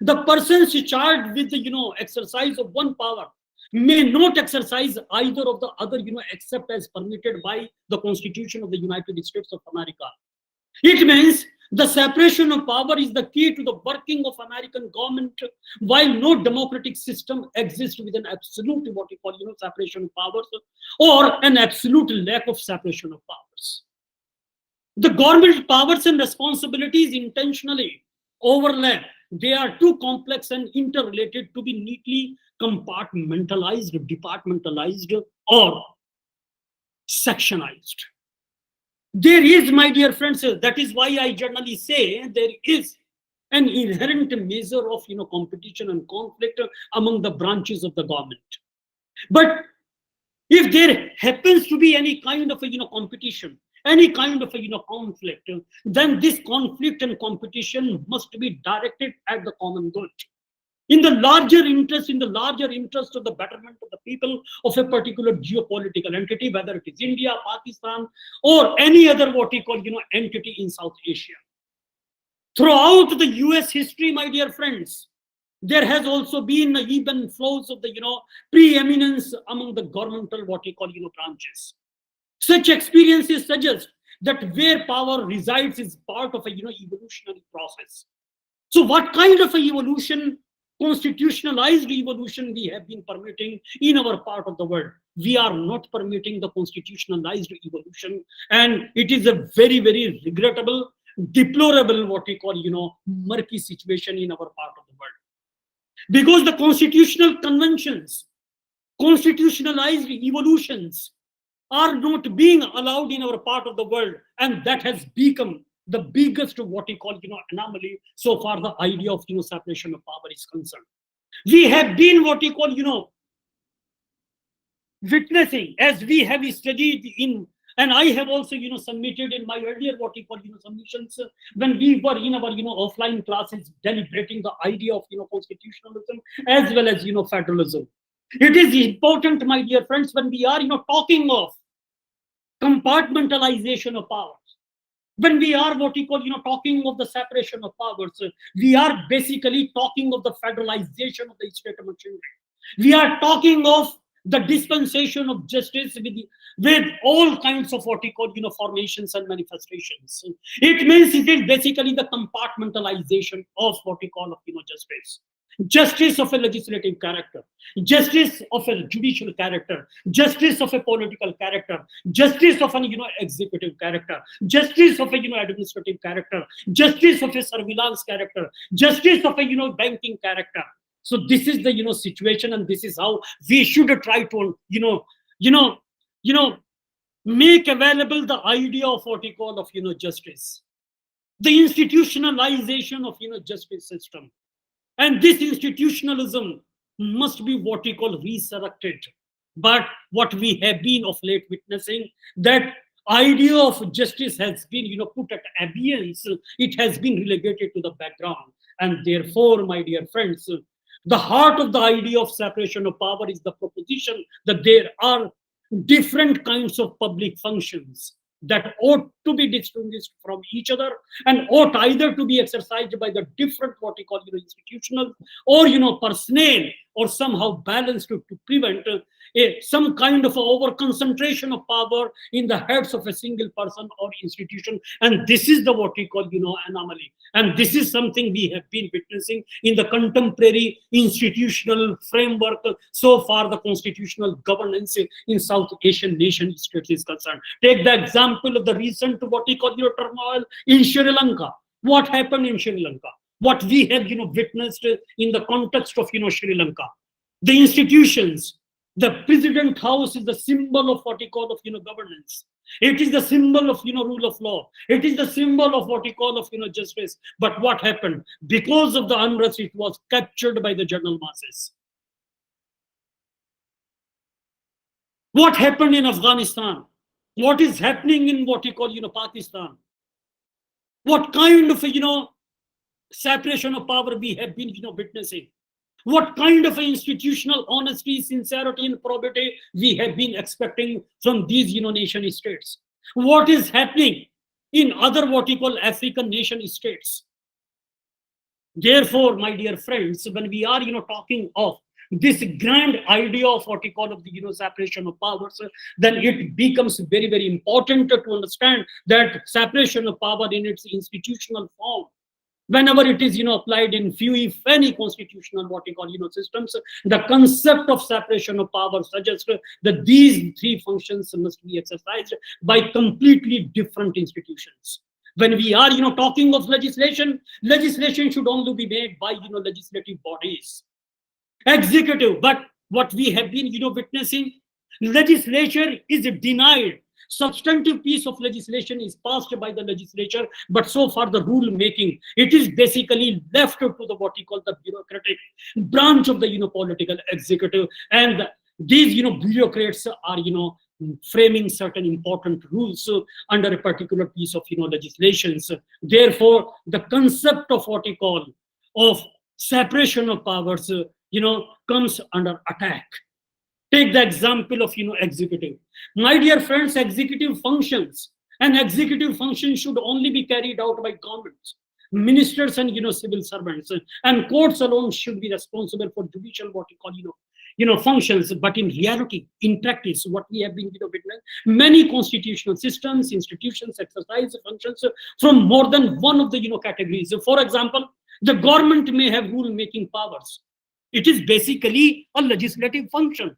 The persons charged with the exercise of one power may not exercise either of the other except as permitted by the Constitution of the United States of America. It means the separation of power is the key to the working of American government, while no democratic system exists with an absolute what you call separation of powers or an absolute lack of separation of powers. The government powers and responsibilities intentionally overlap. They are too complex and interrelated to be neatly compartmentalized, departmentalized, or sectionized. There is, my dear friends, that is why I generally say there is an inherent measure of competition and conflict among the branches of the government. But if there happens to be any kind of competition, any kind of conflict, then this conflict and competition must be directed at the common good, in the larger interest of the betterment of the people of a particular geopolitical entity, whether it is India, Pakistan, or any other what we call entity in South Asia. Throughout the US history, my dear friends, There has also been even flows of the, preeminence among the governmental, what you call, branches. Such experiences suggest that where power resides is part of a, evolutionary process. So what kind of a evolution, constitutionalized evolution, we have been permitting in our part of the world? We are not permitting the constitutionalized evolution, and it is a very, very regrettable, deplorable, what we call, murky situation in our part of the world. Because the constitutional conventions, constitutionalized evolutions are not being allowed in our part of the world, and that has become the biggest, what we call, anomaly so far the idea of, separation of power is concerned. We have been, what we call, witnessing, as we have studied in, and I have also, submitted in my earlier, what we call, submissions, when we were in our, offline classes deliberating the idea of, constitutionalism as well as, federalism. It is important, my dear friends, when we are, talking of compartmentalization of powers, when we are, what we call, talking of the separation of powers, we are basically talking of the federalization of the state machinery. We are talking of the dispensation of justice with all kinds of, what we call, formations and manifestations. It means it is basically the compartmentalization of, what we call, justice. Justice of a legislative character, justice of a judicial character, justice of a political character, justice of an, executive character, justice of a, administrative character, justice of a surveillance character, justice of a, banking character. So this is the, situation, and this is how we should try to, make available the idea of, what we call, of, justice, the institutionalization of, justice system. And this institutionalism must be, what we call, resurrected. But what we have been of late witnessing, that idea of justice has been, put at abeyance. It has been relegated to the background. And therefore, my dear friends, the heart of the idea of separation of power is the proposition that there are different kinds of public functions that ought to be distinguished from each other, and ought either to be exercised by the different, what we call, institutional or, personnel, or somehow balanced to prevent some kind of over concentration of power in the heads of a single person or institution. And this is the, what we call, anomaly. And this is something we have been witnessing in the contemporary institutional framework so far the constitutional governance in South Asian nation states is concerned. Take the example of the recent, what we call, turmoil in Sri Lanka. What happened in Sri Lanka? What we have, witnessed in the context of, Sri Lanka. The institutions, the president house is the symbol of, what we call, of, governance. It is the symbol of, rule of law. It is the symbol of, what we call, of, justice. But what happened? Because of the unrest, it was captured by the general masses. What happened in Afghanistan? What is happening in, what we call, Pakistan? What kind of, separation of power we have been, witnessing? What kind of institutional honesty, sincerity, and probity we have been expecting from these, nation states? What is happening in other, what we call, African nation states? Therefore, my dear friends, when we are, talking of this grand idea of, what we call, of the, separation of powers, then it becomes very, very important to understand that separation of power in its institutional form, whenever it is, applied in few, if any, constitutional, what we call, systems, the concept of separation of power suggests that these three functions must be exercised by completely different institutions. When we are, talking of legislation, legislation should only be made by, legislative bodies. Executive, but what we have been, witnessing, legislature is denied. Substantive piece of legislation is passed by the legislature, but so far the rule making, it is basically left to the, what we call, the bureaucratic branch of the, political executive. And these, bureaucrats are, framing certain important rules under a particular piece of, legislations. Therefore, the concept of, what we call, of separation of powers, comes under attack. Take the example of, executive. My dear friends, executive functions, and executive functions should only be carried out by governments. ministers and civil servants, and courts alone should be responsible for judicial what you call functions. But in reality, in practice, what we have been witness, many constitutional systems, institutions exercise functions from more than one of the categories. For example, the government may have rule making powers. It is basically a legislative function,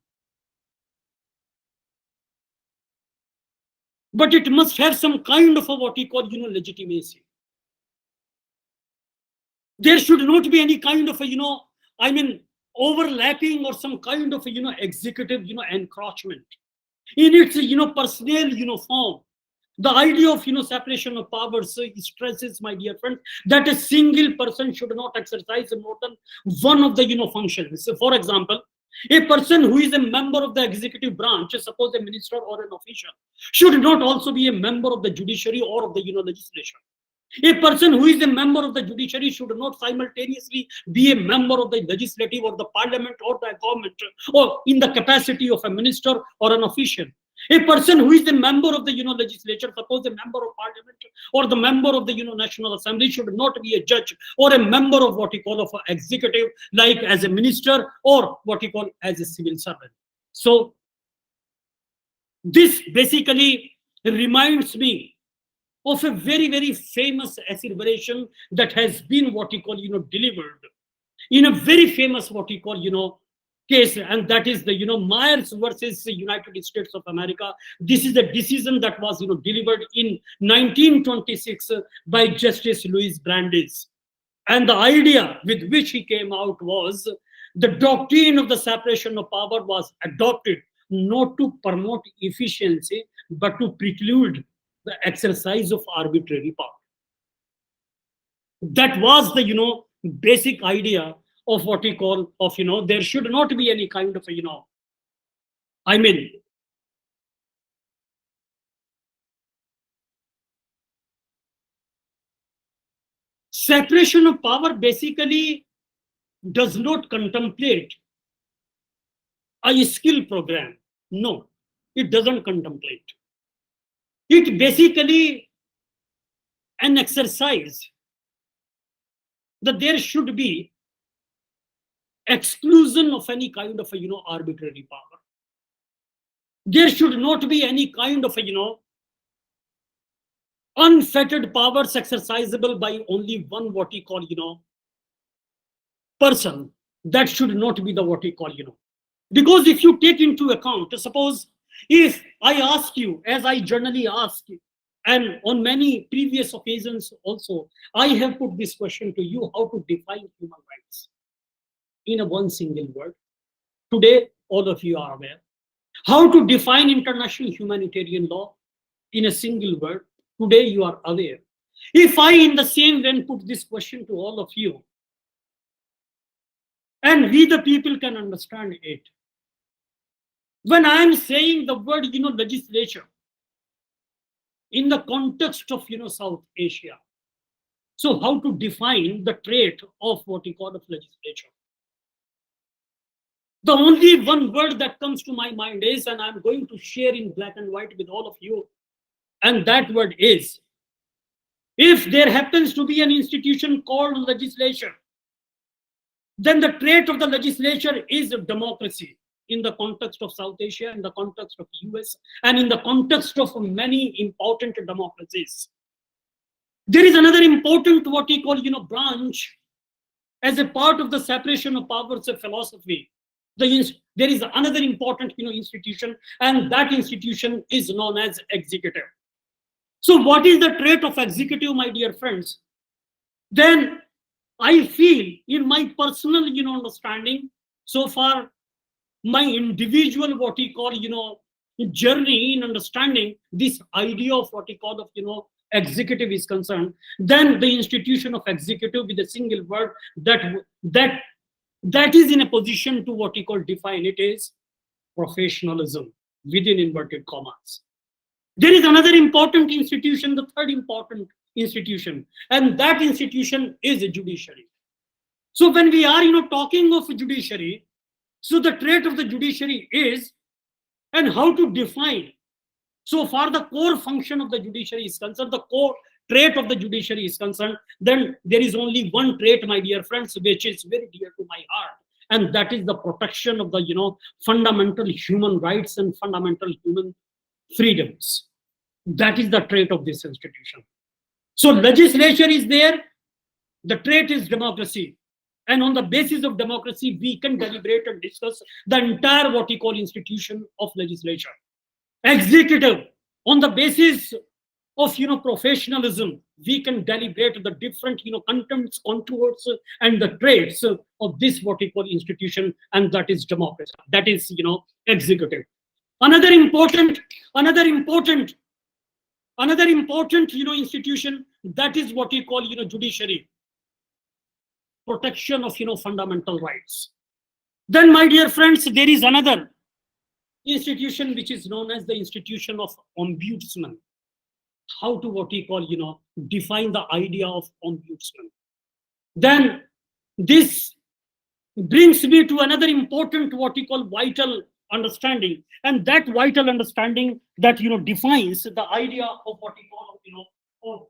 but it must have some kind of a what we call legitimacy. There should not be any kind of a overlapping or some kind of executive encroachment in its personnel form. The idea of separation of powers stresses, my dear friends, that a single person should not exercise more than one of the functions. So for example, a person who is a member of the executive branch, suppose a minister or an official, should not also be a member of the judiciary or of the legislature. A person who is a member of the judiciary should not simultaneously be a member of the legislative or the parliament or the government, or in the capacity of a minister or an official. A person who is a member of the legislature, suppose a member of parliament or the member of the national assembly, should not be a judge or a member of what you call of executive, like as a minister or what you call as a civil servant. So this basically reminds me of a very, very famous asseveration that has been what you call delivered in a very famous what you call case, and that is the Myers versus the United States of America. This is the decision that was delivered in 1926 by Justice Louis Brandeis, and the idea with which he came out was the doctrine of the separation of power was adopted not to promote efficiency but to preclude the exercise of arbitrary power. That was the basic idea of what we call of there should not be any kind of separation of power basically does not contemplate a skill program. No, it doesn't contemplate. It basically an exercise that there should be exclusion of any kind of arbitrary power. There should not be any kind of unfettered powers exercisable by only one what we call person. That should not be the what we call because if you take into account, suppose if I ask you, as I generally ask you, and on many previous occasions also, I have put this question to you: how to define human rights in a one single word? Today, all of you are aware. How to define international humanitarian law in a single word? Today, you are aware. If I, in the same vein, put this question to all of you, and we the people can understand it. When I am saying the word, legislature, in the context of, South Asia, so how to define the trait of what we call of legislature? The only one word that comes to my mind is, and I'm going to share in black and white with all of you, and that word is, if there happens to be an institution called legislature, then the trait of the legislature is democracy. In the context of South Asia, in the context of US, and in the context of many important democracies. There is another important what we call branch as a part of the separation of powers of philosophy. There is another important institution, and that institution is known as executive. So what is the trait of executive, my dear friends? Then I feel, in my personal understanding so far, my individual what we call journey in understanding this idea of what we call of executive is concerned, then the institution of executive with a single word that is in a position to what we call define it is professionalism within inverted commas. There is another important institution, the third important institution, and that institution is a judiciary. So when we are talking of judiciary, so the trait of the judiciary is, and how to define. So far the core function of the judiciary is concerned, the core trait of the judiciary is concerned, then there is only one trait, my dear friends, which is very dear to my heart, and that is the protection of the fundamental human rights and fundamental human freedoms. That is the trait of this institution. So legislature is there, the trait is democracy, and on the basis of democracy we can deliberate and discuss the entire what we call institution of legislature. Executive, on the basis of professionalism, we can deliberate the different contents, contours, and the traits of this what we call institution, and that is democracy. That is executive. Another important institution, that is what we call judiciary, protection of fundamental rights. Then, my dear friends, there is another institution which is known as the institution of ombudsman. How to what we call define the idea of ombudsman. Then this brings me to another important what we call vital understanding, and that vital understanding that defines the idea of what we call of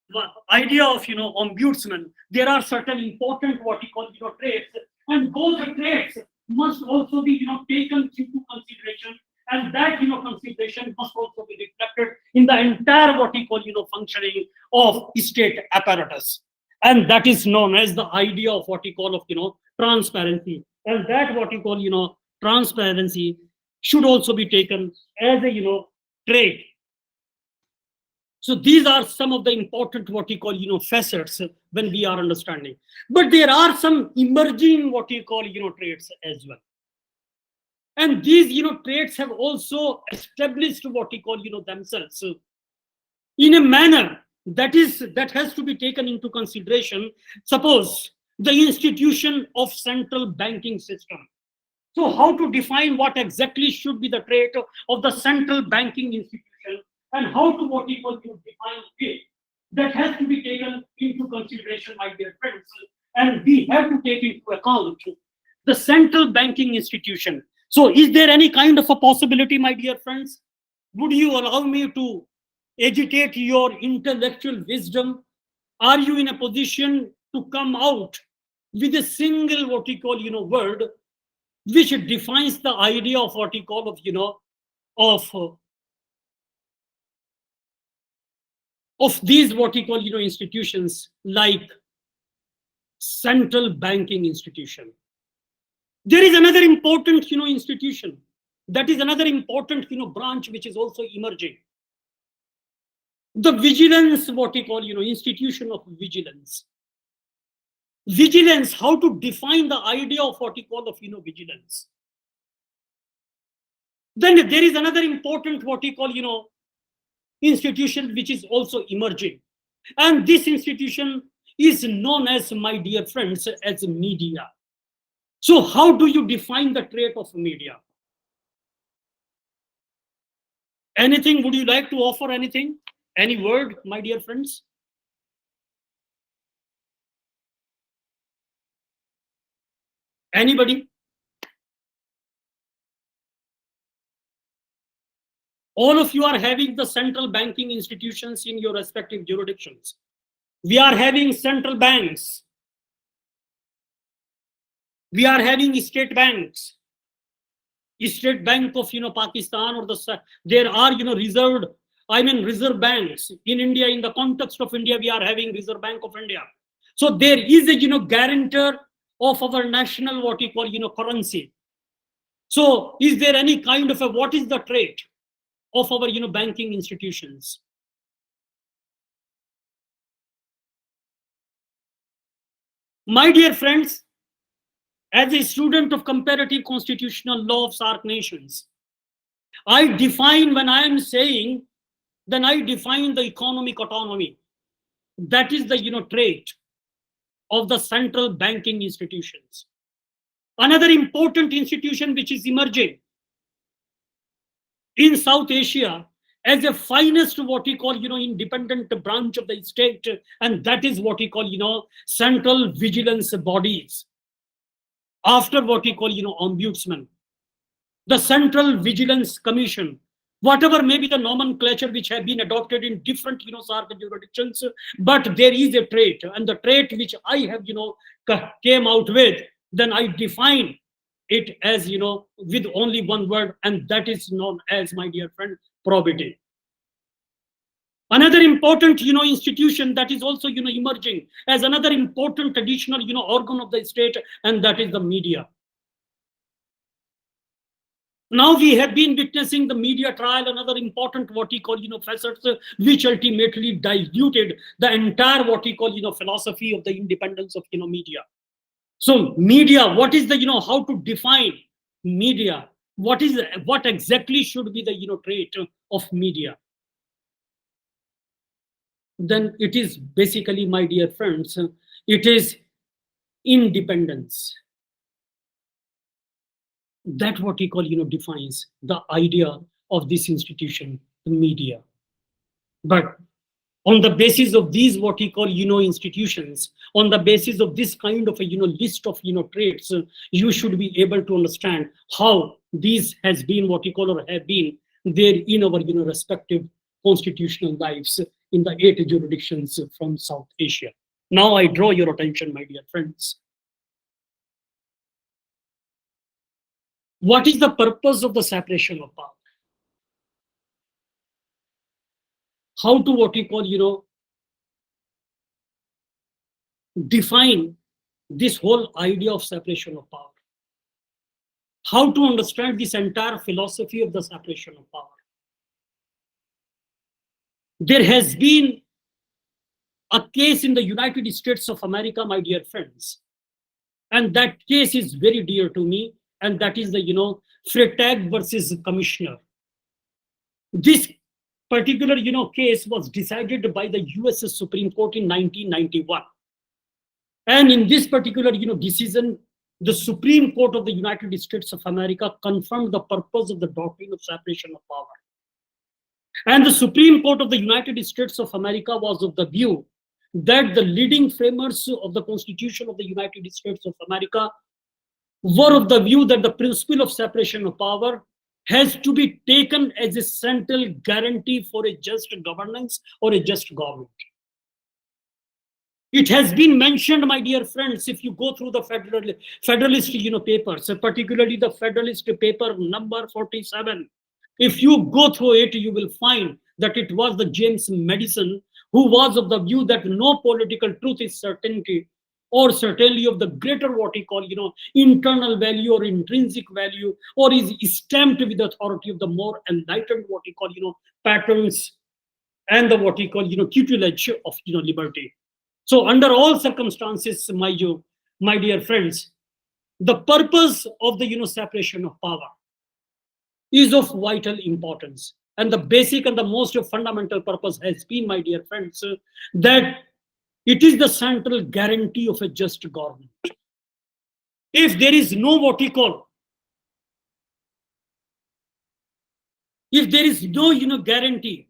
the idea of ombudsman. There are certain important what we call traits, and those traits must also be taken into consideration, and that consideration must also be reflected in the entire what we call functioning of state apparatus, and that is known as the idea of what we call of transparency, and that what we call transparency should also be taken as a trait. So these are some of the important what we call facets when we are understanding, but there are some emerging what we call traits as well, and these traits have also established what we call themselves in a manner that has to be taken into consideration. Suppose the institution of central banking system. So how to define what exactly should be the trait of the central banking institution, and how to what we call define it, that has to be taken into consideration, my dear friends, and we have to take into account the central banking institution. So is there any kind of a possibility, my dear friends? Would you allow me to agitate your intellectual wisdom? Are you in a position to come out with a single what we call word which defines the idea of what we call of these what we call institutions like central banking institution? There is another important institution, that is another important branch which is also emerging, the vigilance what we call institution of vigilance. Vigilance, how to define the idea of what we call of vigilance. Then there is another important what we call institution which is also emerging, and this institution is known as, my dear friends, as media. So how do you define the trait of media? Anything? Would you like to offer anything? Any word, my dear friends? Anybody? All of you are having the central banking institutions in your respective jurisdictions. We are having central banks. We are having state banks. State Bank of Pakistan, or there are reserve banks in India. In the context of India, we are having Reserve Bank of India. So there is a guarantor of our national what we call currency. So is there any kind of what is the trait of our banking institutions? My dear friends, as a student of comparative constitutional law of SAARC nations, I define, when I am saying, then I define the economic autonomy. That is the trait of the central banking institutions. Another important institution which is emerging in South Asia as a finest what we call independent branch of the state, and that is what we call central vigilance bodies. After what we call ombudsman, the Central Vigilance Commission, whatever may be the nomenclature which have been adopted in different, jurisdictions, but there is a trait, and the trait which I have, came out with, then I define it as, with only one word, and that is known as, my dear friend, probity. Another important, institution that is also, emerging as another important traditional, organ of the state, and that is the media. Now we have been witnessing the media trial, another important what we call, facets, which ultimately diluted the entire what we call, philosophy of the independence of, media. So media, what is the, how to define media? What exactly should be the, trait of media? Then it is basically, my dear friends, it is independence. That what we call, defines the idea of this institution, the media. But on the basis of these what we call, institutions, on the basis of this kind of a, list of, traits, you should be able to understand how these has been what we call, or have been there in our, respective constitutional lives in the 8 jurisdictions from South Asia. Now I draw your attention, my dear friends. What is the purpose of the separation of power? How to what we call, define this whole idea of separation of power? How to understand this entire philosophy of the separation of power? There has been a case in the United States of America, my dear friends, and that case is very dear to me, and that is the, Freytag versus Commissioner. This particular, case was decided by the US Supreme Court in 1991. And in this particular, decision, the Supreme Court of the United States of America confirmed the purpose of the doctrine of separation of power. And the Supreme Court of the United States of America was of the view that the leading framers of the Constitution of the United States of America were of the view that the principle of separation of power has to be taken as a central guarantee for a just governance or a just government. It has been mentioned, my dear friends, if you go through the Federalist papers, particularly the Federalist paper number 47, if you go through it, you will find that it was the James Madison who was of the view that no political truth is certainty, or certainly of the greater what we call, internal value or intrinsic value, or is stamped with the authority of the more enlightened what we call, patterns and the what we call, tutelage of, liberty. So under all circumstances, my dear friends, the purpose of the, separation of power is of vital importance. And the basic and the most fundamental purpose has been, my dear friends, that it is the central guarantee of a just government. If there is no what we call, if there is no, guarantee,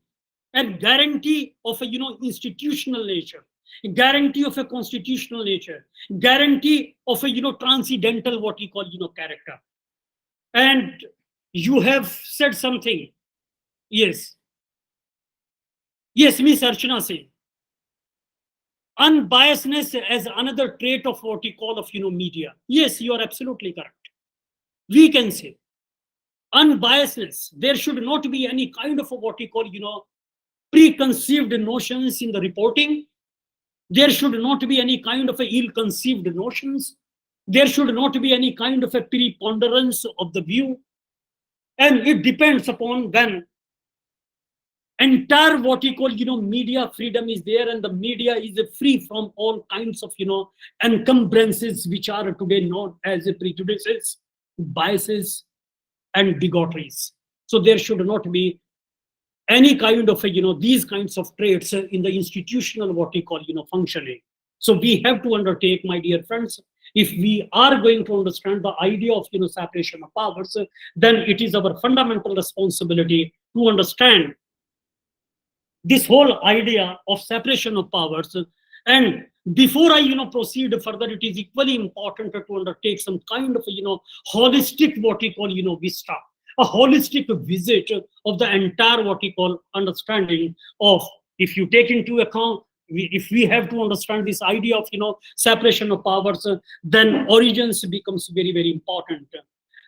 and guarantee of a, institutional nature, guarantee of a constitutional nature, guarantee of a, transcendental what we call, character. And you have said something. Yes. Yes, Miss Archana said. Unbiasedness as another trait of what we call of, media. Yes, you are absolutely correct. We can say unbiasedness. There should not be any kind of what we call, preconceived notions in the reporting. There should not be any kind of ill-conceived notions. There should not be any kind of a preponderance of the view. And it depends upon when entire what we call, media freedom is there, and the media is free from all kinds of, encumbrances which are today known as prejudices, biases, and bigotries. So there should not be any kind of, these kinds of traits in the institutional what we call, functioning. So we have to undertake, my dear friends, if we are going to understand the idea of, separation of powers, then it is our fundamental responsibility to understand this whole idea of separation of powers. And before I, proceed further, it is equally important to undertake some kind of, holistic what we call, vista, a holistic visit of the entire what we call understanding of, if you take into account, if we have to understand this idea of separation of powers, then origins becomes very, very important.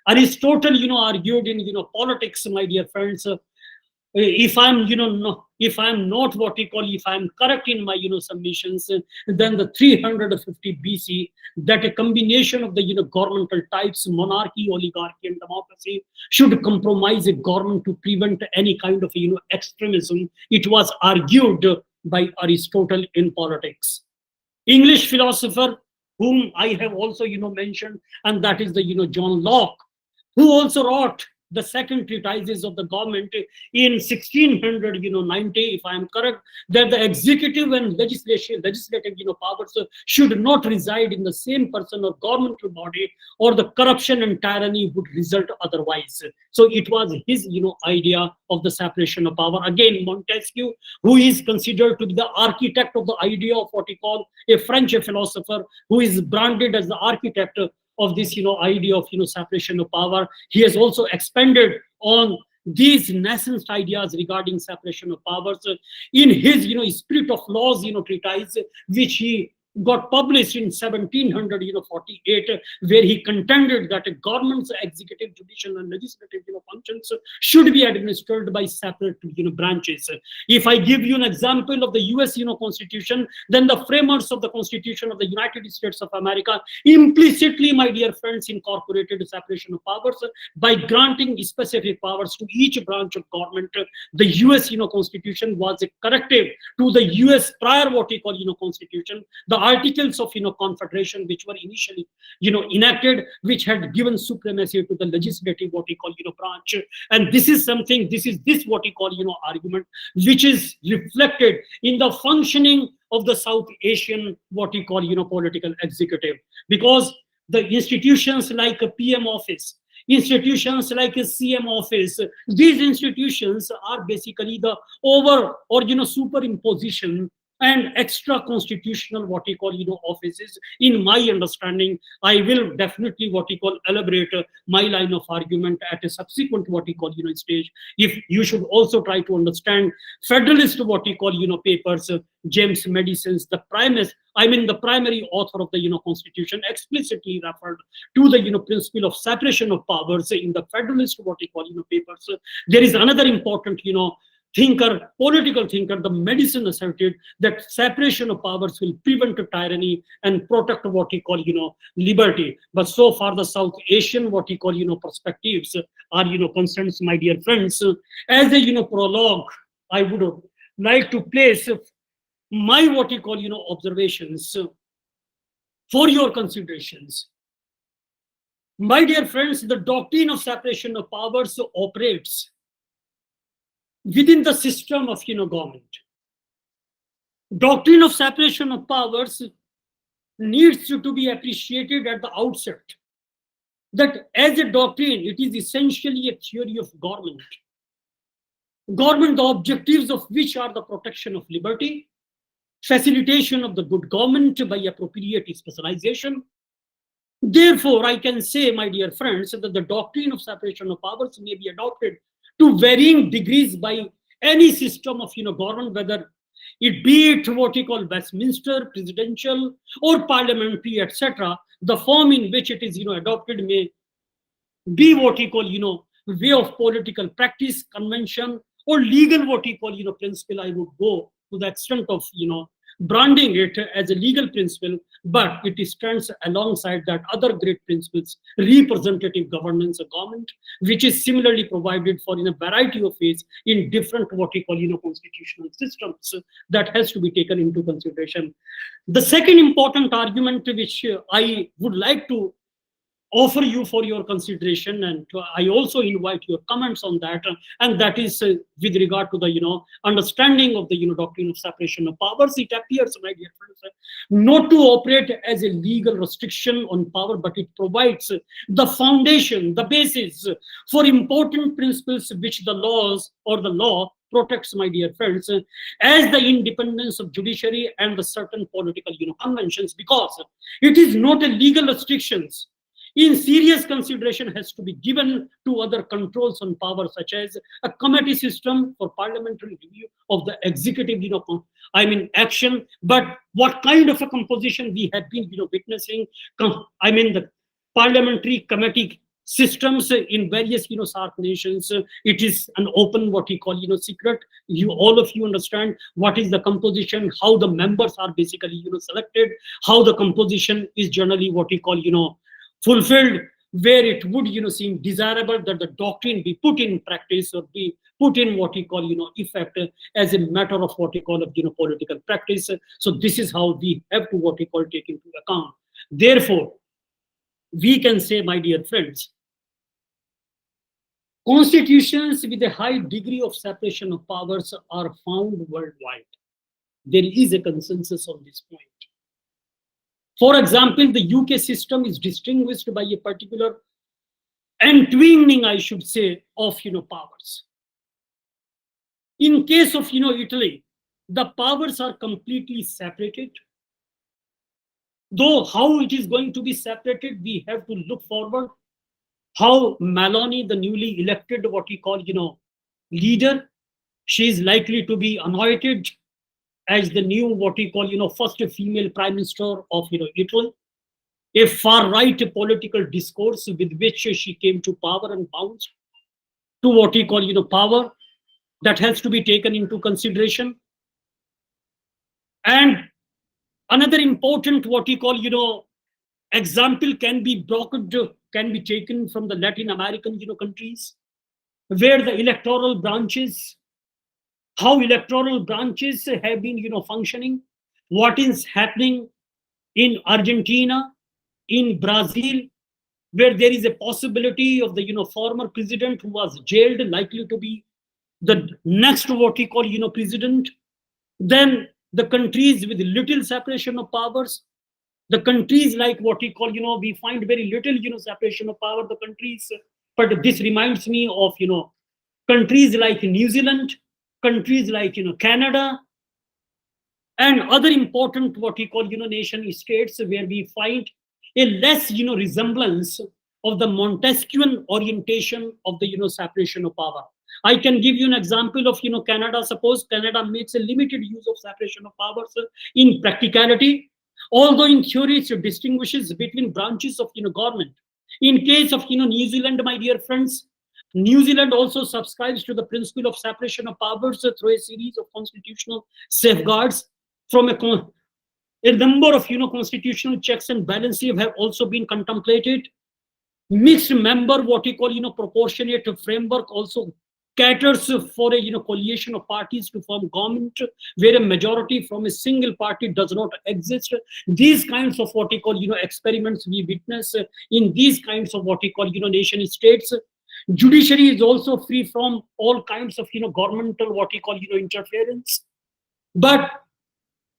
Aristotle argued in politics, my dear friends, if I'm no, if I'm not what we call, if I'm correct in my submissions, then the 350 BC, that a combination of the governmental types, monarchy, oligarchy, and democracy, should compromise a government to prevent any kind of extremism. It was argued by Aristotle in politics. English philosopher whom I have also mentioned, and that is the John Locke, who also wrote the second treatises of the government in 1690, if I am correct, that the executive and legislative powers should not reside in the same person or governmental body, or the corruption and tyranny would result otherwise. So it was his idea of the separation of power. Again, Montesquieu, who is considered to be the architect of the idea of what he called a French philosopher, who is branded as the architect of this idea of separation of power. He has also expanded on these nascent ideas regarding separation of powers in his Spirit of Laws treatise, which he got published in 1748, where he contended that a government's executive, judicial, and legislative functions should be administered by separate branches. If I give you an example of the US Constitution, then the framers of the Constitution of the United States of America implicitly, my dear friends, incorporated separation of powers by granting specific powers to each branch of government. The US Constitution was a corrective to the US prior what we call Constitution, the Articles of Confederation, which were initially enacted, which had given supremacy to the legislative what we call branch. And this is something, this what we call argument, which is reflected in the functioning of the South Asian what we call political executive, because the institutions like a PM office, institutions like a CM office, these institutions are basically the over or superimposition and extra constitutional what we call offices. In my understanding, I will definitely what we call elaborate my line of argument at a subsequent what we call stage. If you should also try to understand Federalist what we call papers, James Madison's the primary author of the Constitution explicitly referred to the principle of separation of powers in the Federalist what we call papers. There is another important thinker, political thinker, the Madison asserted that separation of powers will prevent tyranny and protect what we call liberty. But so far the South Asian what we call perspectives are concerns, my dear friends. As a prologue, I would like to place my what we call observations for your considerations. My dear friends, the doctrine of separation of powers operates within the system of government. Doctrine of separation of powers needs to be appreciated at the outset, that as a doctrine, it is essentially a theory of government. Government, the objectives of which are the protection of liberty, facilitation of the good government by appropriate specialization. Therefore, I can say, my dear friends, that the doctrine of separation of powers may be adopted to varying degrees by any system of government, whether it be it what we call Westminster, presidential, or parliamentary, etc. The form in which it is adopted may be what we call way of political practice, convention, or legal what we call principle. I would go to the extent of branding it as a legal principle, but it stands alongside that other great principles, representative governance of government, which is similarly provided for in a variety of ways in different what we call constitutional systems. That has to be taken into consideration. The second important argument which I would like to offer you for your consideration, and I also invite your comments on that, and that is with regard to the understanding of the doctrine of separation of powers. It appears, my dear friends, not to operate as a legal restriction on power, but it provides the foundation, the basis for important principles which the laws or the law protects, my dear friends, as the independence of judiciary and the certain political conventions, because it is not a legal restrictions. in serious consideration has to be given to other controls on power, such as a committee system for parliamentary review of the executive, action. But what kind of a composition we have been, witnessing? The parliamentary committee systems in various, SARC nations. It is an open, what we call, secret. All of you understand what is the composition, how the members are basically, selected, how the composition is generally what we call, fulfilled, where it would seem desirable that the doctrine be put in practice, or be put in what we call effect, as a matter of what we call political practice. So this is how we have to what we call take into account. Therefore, we can say, my dear friends, constitutions with a high degree of separation of powers are found worldwide. There is a consensus on this point. For example, the UK system is distinguished by a particular entwining, I should say, of powers. In case of Italy, the powers are completely separated. Though how it is going to be separated, we have to look forward. How Meloni, the newly elected, what we call leader, she is likely to be anointed as the new what we call first female prime minister of Italy. A far right political discourse with which she came to power and bounds to what we call power, that has to be taken into consideration. And another important what we call example can be taken from the Latin American countries, where the electoral branches, how electoral branches have been functioning, what is happening in Argentina, in Brazil, where there is a possibility of the former president who was jailed likely to be the next what we call president. Then the countries with little separation of powers, the countries like what we call we find very little separation of power, the countries. But this reminds me of countries like New Zealand, countries like Canada, and other important what we call nation states, where we find a less resemblance of the Montesquieuan orientation of the separation of power. I can give you an example of Canada. Suppose Canada makes a limited use of separation of powers in practicality, although in theory it distinguishes between branches of government. In case of New Zealand, my dear friends, New Zealand also subscribes to the principle of separation of powers through a series of constitutional safeguards. From a number of constitutional checks and balances have also been contemplated. Mixed member, what we call proportionate framework, also caters for a coalition of parties to form government, where a majority from a single party does not exist. These kinds of what we call experiments we witness in these kinds of what we call nation states. Judiciary is also free from all kinds of governmental what we call interference. But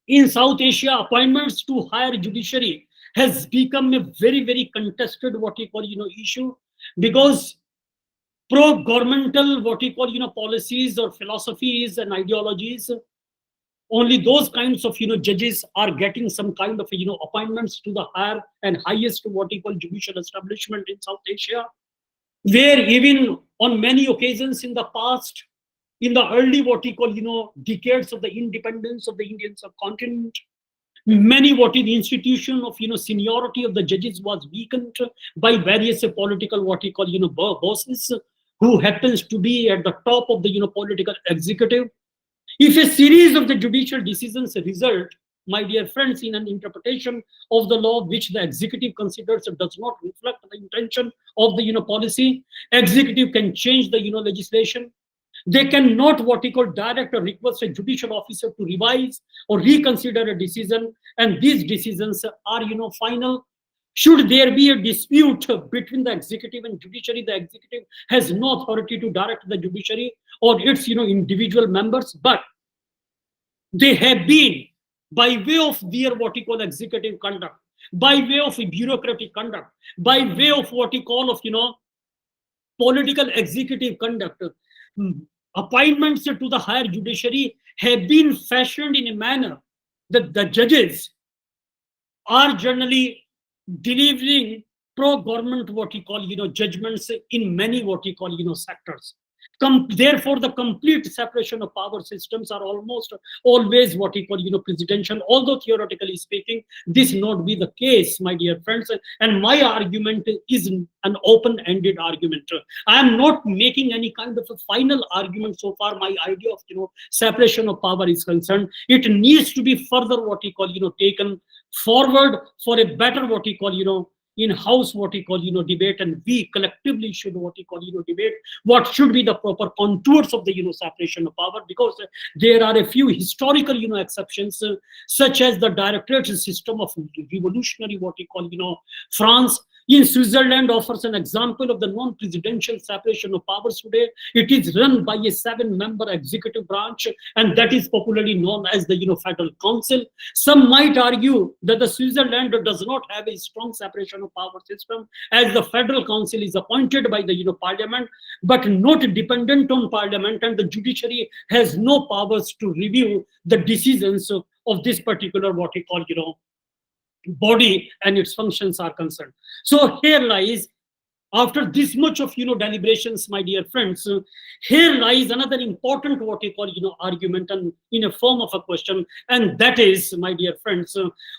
in South Asia, appointments to higher judiciary has become a very, very contested what we call issue, because pro-governmental what we call policies or philosophies and ideologies, only those kinds of judges are getting some kind of appointments to the higher and highest what we call judicial establishment in South Asia, where even on many occasions in the past, in the early what we call decades of the independence of the Indian subcontinent, many what is the institution of seniority of the judges was weakened by various political what we call bosses, who happens to be at the top of the political executive. If a series of the judicial decisions result, my dear friends, in an interpretation of the law which the executive considers does not reflect the intention of the policy, executive can change the legislation. They cannot what we call direct or request a judicial officer to revise or reconsider a decision, and these decisions are final. Should there be a dispute between the executive and judiciary, the executive has no authority to direct the judiciary or its individual members, but they have been, by way of their what we call executive conduct, by way of bureaucratic conduct, by way of what we call of political executive conduct, appointments to the higher judiciary have been fashioned in a manner that the judges are generally delivering pro-government, what you call, judgments in many, what you call, sectors. Therefore, the complete separation of power systems are almost always what you call, presidential. Although theoretically speaking, this not be the case, my dear friends. And my argument is an open-ended argument. I am not making any kind of a final argument so far. My idea of separation of power is concerned. It needs to be further what you call taken forward for a better what you call in-house what you call debate, and we collectively should what you call debate what should be the proper contours of the separation of power, because there are a few historical exceptions, such as the directorate system of revolutionary what you call France. In Switzerland offers an example of the non-presidential separation of powers today. It is run by a 7-member executive branch, and that is popularly known as the Federal Council. Some might argue that the Switzerland does not have a strong separation of power system, as the Federal Council is appointed by the Parliament, but not dependent on Parliament, and the judiciary has no powers to review the decisions of this particular what you call body and its functions are concerned. So here lies, after this much of deliberations, my dear friends, here lies another important what you call argument, and in a form of a question, and that is, my dear friends,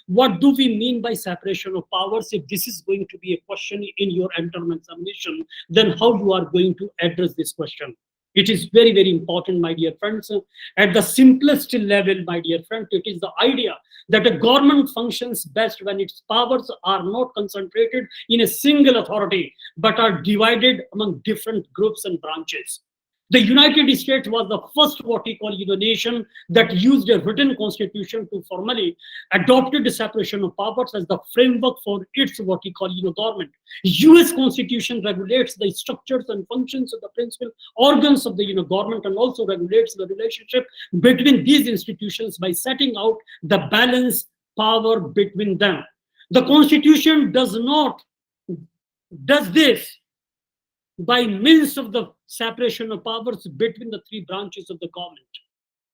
what do we mean by separation of powers? If this is going to be a question in your interim examination, then how you are going to address this question? It is very, very important, my dear friends. At the simplest level, my dear friend, it is the idea that a government functions best when its powers are not concentrated in a single authority, but are divided among different groups and branches. The United States was the first what we call nation that used a written constitution to formally adopted the separation of powers as the framework for its what we call government. US Constitution regulates the structures and functions of the principal organs of the government, and also regulates the relationship between these institutions by setting out the balance power between them. The Constitution does this by means of the separation of powers between the 3 branches of the government.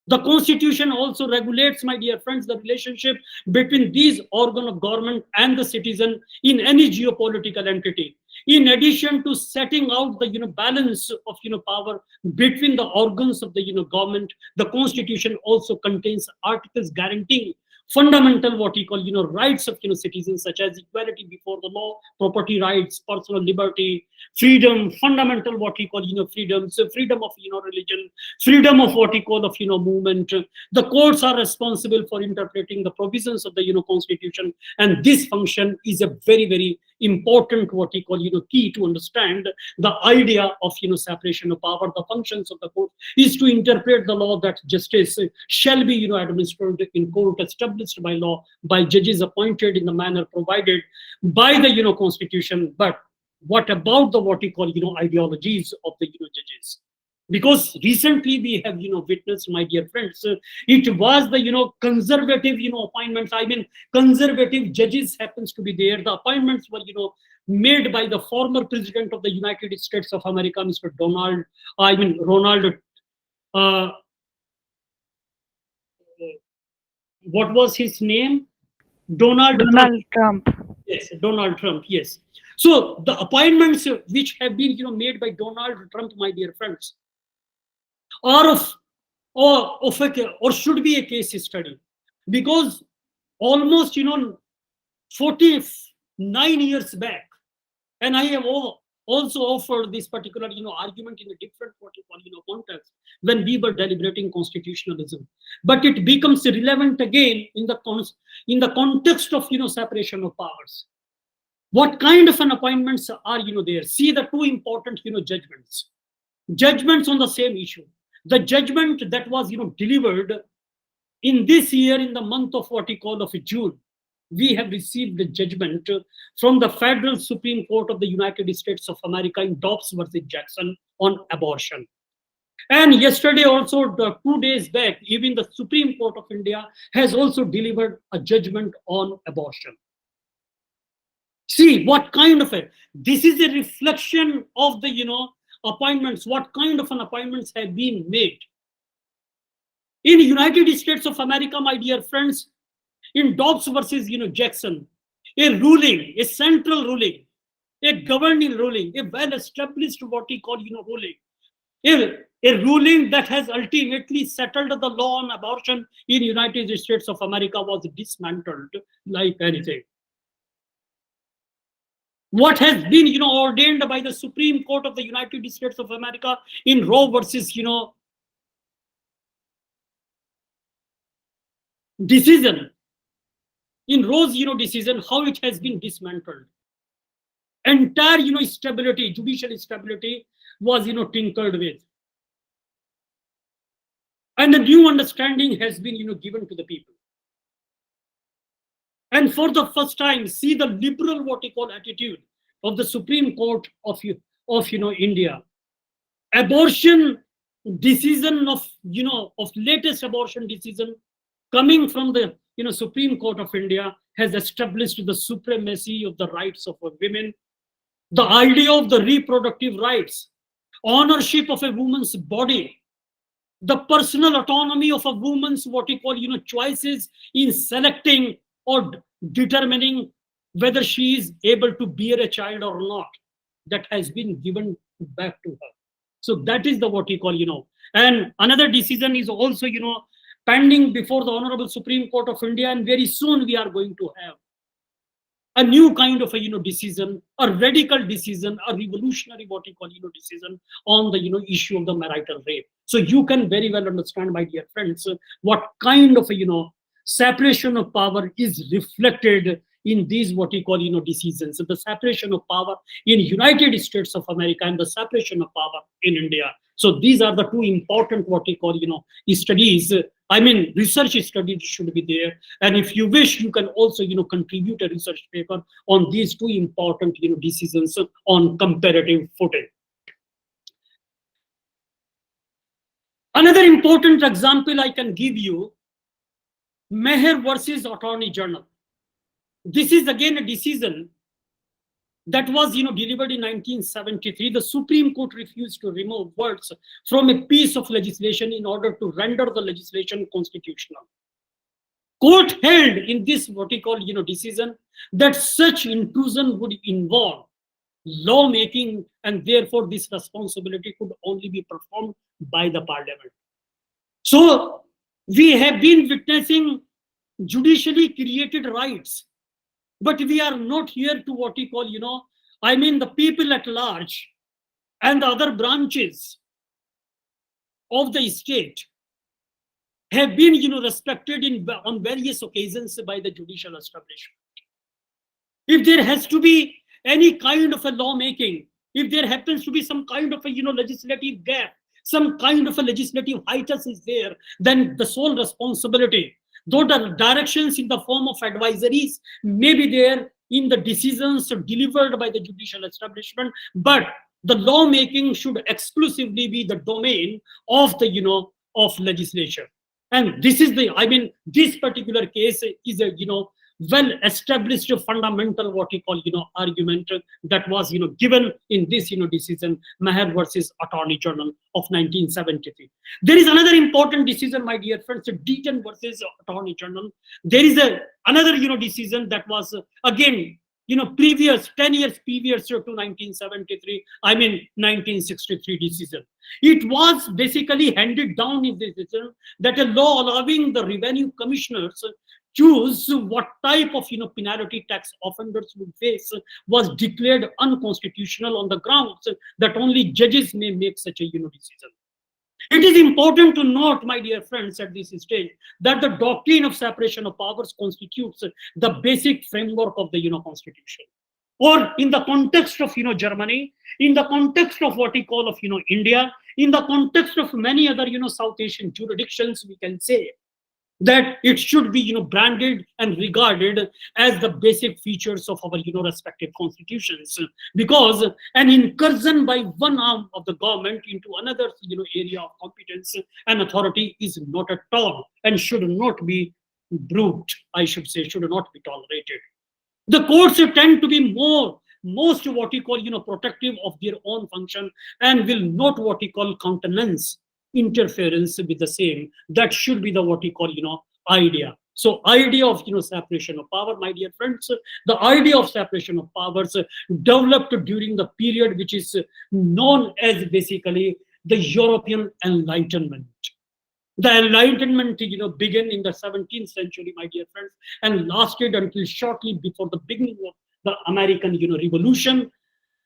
The Constitution also regulates, my dear friends, the relationship between these organs of government and the citizen in any geopolitical entity. In addition to setting out the balance of power between the organs of the government, the Constitution also contains articles guaranteeing fundamental what we call rights of citizens, such as equality before the law, property rights, personal liberty, freedom, fundamental what we call freedoms, freedom of religion, freedom of what we call of movement. The courts are responsible for interpreting the provisions of the Constitution, and this function is a very, very important what we call key to understand the idea of separation of power. The functions of the court is to interpret the law, that justice shall be administered in court established by law by judges appointed in the manner provided by the Constitution. But what about the what we call ideologies of the judges? Because recently we have witnessed, my dear friends, it was the conservative appointments. I mean, conservative judges happens to be there. The appointments were made by the former president of the United States of America, Mr. Ronald. What was his name? Donald Trump. Yes, Donald Trump. Yes. So the appointments which have been made by Donald Trump, my dear friends, are or should be a case study, because almost 49 years back, and I have also offered this particular argument in a different what you call context when we were deliberating constitutionalism, but it becomes relevant again in the context of separation of powers. What kind of an appointments are there? See the 2 important judgments on the same issue. The judgment that was delivered in this year in the month of what we call of June, we have received the judgment from the Federal Supreme Court of the United States of America in Dobbs versus Jackson on abortion. And yesterday also, 2 days back, even the Supreme Court of India has also delivered a judgment on abortion. See what kind of this is a reflection of the appointments, what kind of an appointments have been made. In United States of America, my dear friends, in Dobbs versus Jackson, a central ruling a governing ruling, a well-established what we call, ruling, a ruling that has ultimately settled the law on abortion in United States of America was dismantled like anything. What has been, ordained by the Supreme Court of the United States of America in Roe versus, decision, in Roe's, decision, how it has been dismantled. Entire, stability, judicial stability was, tinkered with. And a new understanding has been, given to the people. And for the first time, see the liberal, what we call, attitude of the Supreme Court of India. Abortion decision of, latest abortion decision coming from the, Supreme Court of India has established the supremacy of the rights of women, the idea of the reproductive rights, ownership of a woman's body, the personal autonomy of a woman's, what we call, choices in selecting or determining whether she is able to bear a child or not, that has been given back to her. So that is the what we call, and another decision is also, pending before the Honorable Supreme Court of India, and very soon we are going to have a new kind of a decision, a radical decision, a revolutionary what we call decision on the issue of the marital rape. So you can very well understand, my dear friends, what kind of a separation of power is reflected in these what we call decisions. So the separation of power in United States of America and the separation of power in India. So these are the two important what we call studies. I mean, research studies should be there, and if you wish, you can also contribute a research paper on these two important decisions on comparative footing. Another important example I can give you, Meher versus Attorney General. This is again a decision that was delivered in 1973. The Supreme Court refused to remove words from a piece of legislation in order to render the legislation constitutional. Court held in this what we call decision that such intrusion would involve lawmaking, and therefore this responsibility could only be performed by the parliament. So we have been witnessing judicially created rights, but we are not here to what we call, the people at large and the other branches of the state have been, respected on various occasions by the judicial establishment. If there has to be any kind of a lawmaking, if there happens to be some kind of a, legislative gap, some kind of a legislative hiatus is there, then the sole responsibility, though the directions in the form of advisories may be there in the decisions delivered by the judicial establishment, but the lawmaking should exclusively be the domain of the, of legislation. And this is the, this particular case is a, well-established fundamental what we call, argument that was, given in this, decision, Meher versus Attorney General of 1973. There is another important decision, my dear friends, Deaton versus Attorney General. There is another, decision that was again, previous 10 years previous to 1973, 1963 decision. It was basically handed down in this decision that a law allowing the revenue commissioners choose what type of penalty tax offenders would face was declared unconstitutional on the grounds that only judges may make such a decision. It is important to note, my dear friends, at this stage, that the doctrine of separation of powers constitutes the basic framework of the Constitution. Or in the context of Germany, in the context of what we call of India, in the context of many other South Asian jurisdictions, we can say that it should be branded and regarded as the basic features of our respective constitutions, because an incursion by one arm of the government into another area of competence and authority is not at all and should not be brooked, I should say, should not be tolerated. The courts tend to be most what we call protective of their own function and will not what we call countenance interference with the same. That should be the what we call idea. So idea of separation of power, my dear friends, the idea of separation of powers developed during the period which is known as basically the European Enlightenment. The Enlightenment, began in the 17th century, my dear friends, and lasted until shortly before the beginning of the American, Revolution.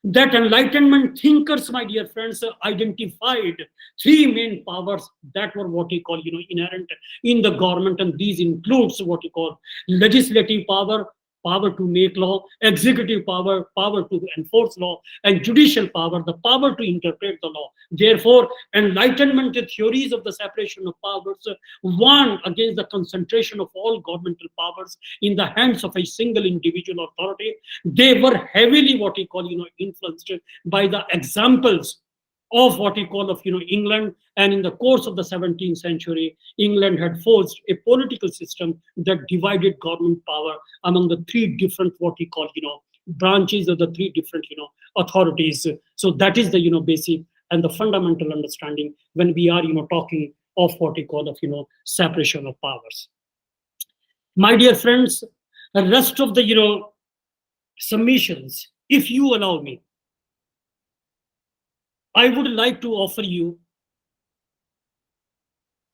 That Enlightenment thinkers, my dear friends, identified three main powers that were what we call, inherent in the government, and these includes what we call legislative power, power to make law, executive power, power to enforce law, and judicial power, the power to interpret the law. Therefore, Enlightenment theories of the separation of powers warn against the concentration of all governmental powers in the hands of a single individual authority. They were heavily what we call, influenced by the examples of what we call of England. And in the course of the 17th century, England had forged a political system that divided government power among the three different what we call branches of the three different authorities. So that is the basic and the fundamental understanding when we are talking of what we call of separation of powers. My dear friends, the rest of the submissions, if you allow me, I would like to offer you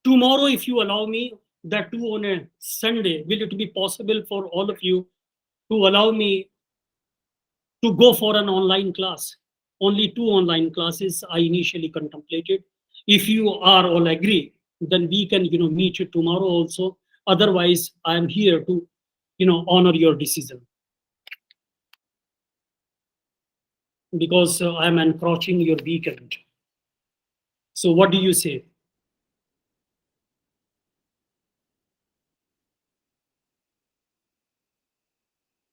tomorrow, if you allow me, that too on a Sunday. Will it be possible for all of you to allow me to go for an online class? Only 2 online classes I initially contemplated. If you are all agree, then we can meet you tomorrow also. Otherwise, I am here to honor your decision, because I am encroaching your weekend. So what do you say?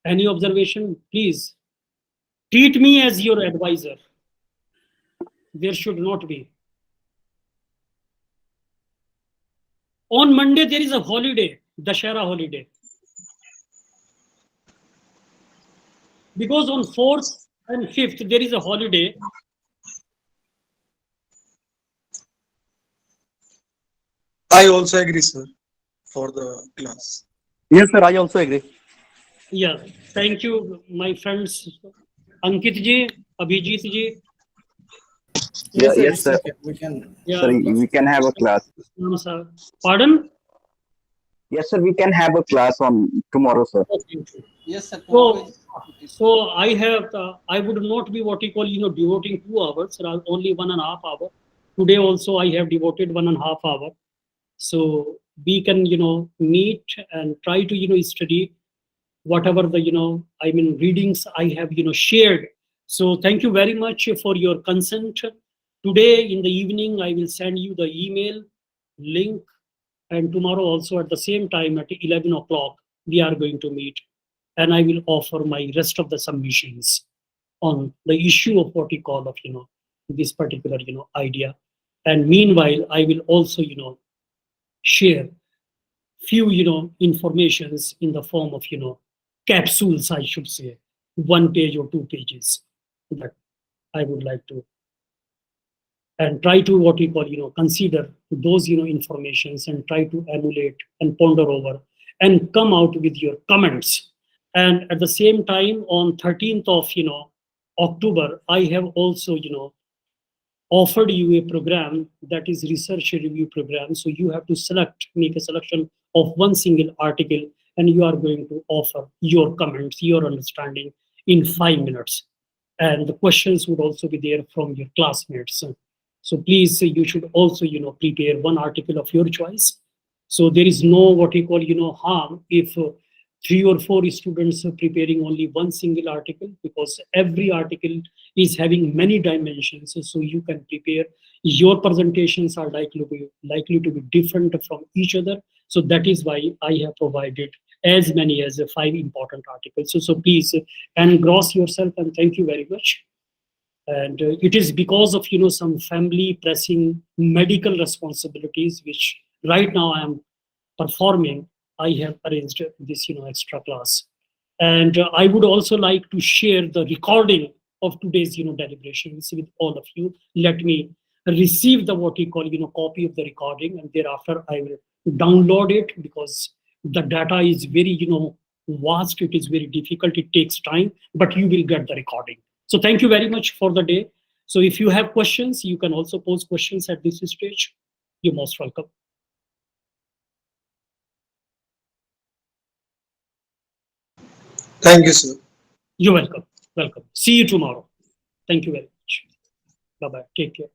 Any observation? Please treat me as your advisor. There should not be. On Monday, there is a holiday, Dashera holiday. Because on 4th and 5th, there is a holiday. I also agree, sir, for the class. Yes, sir, I also agree. Yeah, thank you, my friends. Ankit ji, Abhijit ji. Yeah, sir, yes, sir. okay. We can. Yeah. Sir, we can have a class. Pardon? Yes, sir, we can have a class on tomorrow, sir. Okay. Yes, sir. So I have, I would not be what you call, devoting 2 hours, only 1.5 hours. Today also I have devoted 1.5 hours. So we can, meet and try to, study whatever the, readings I have, shared. So thank you very much for your consent. Today in the evening, I will send you the email link, and tomorrow also at the same time at 11 o'clock, we are going to meet, and I will offer my rest of the submissions on the issue of what we call of, this particular, idea. And meanwhile, I will also, share few, informations in the form of, capsules, I should say, 1 page or 2 pages that I would like to, and try to what we call, consider those, informations and try to emulate and ponder over and come out with your comments. And at the same time, on 13th of, October, I have also, offered you a program that is research review program. So you have to make a selection of one single article, and you are going to offer your comments, your understanding in 5 minutes. And the questions would also be there from your classmates. So please, you should also, prepare one article of your choice. So there is no what we call, harm if 3 or 4 students are preparing only one single article, because every article is having many dimensions. So you can prepare, your presentations are likely to be different from each other. So that is why I have provided as many as 5 important articles. So please engross yourself, and thank you very much. And it is because of some family pressing medical responsibilities, which right now I am performing, I have arranged this extra class. And I would also like to share the recording of today's deliberations with all of you. Let me receive the what we call copy of the recording, and thereafter I will download it, because The data is very, vast. It is very difficult. It takes time, but you will get the recording. So thank you very much for the day. So if you have questions, you can also pose questions at this stage. You're most welcome. Thank you, sir. You're welcome. Welcome. See you tomorrow. Thank you very much. Bye-bye. Take care.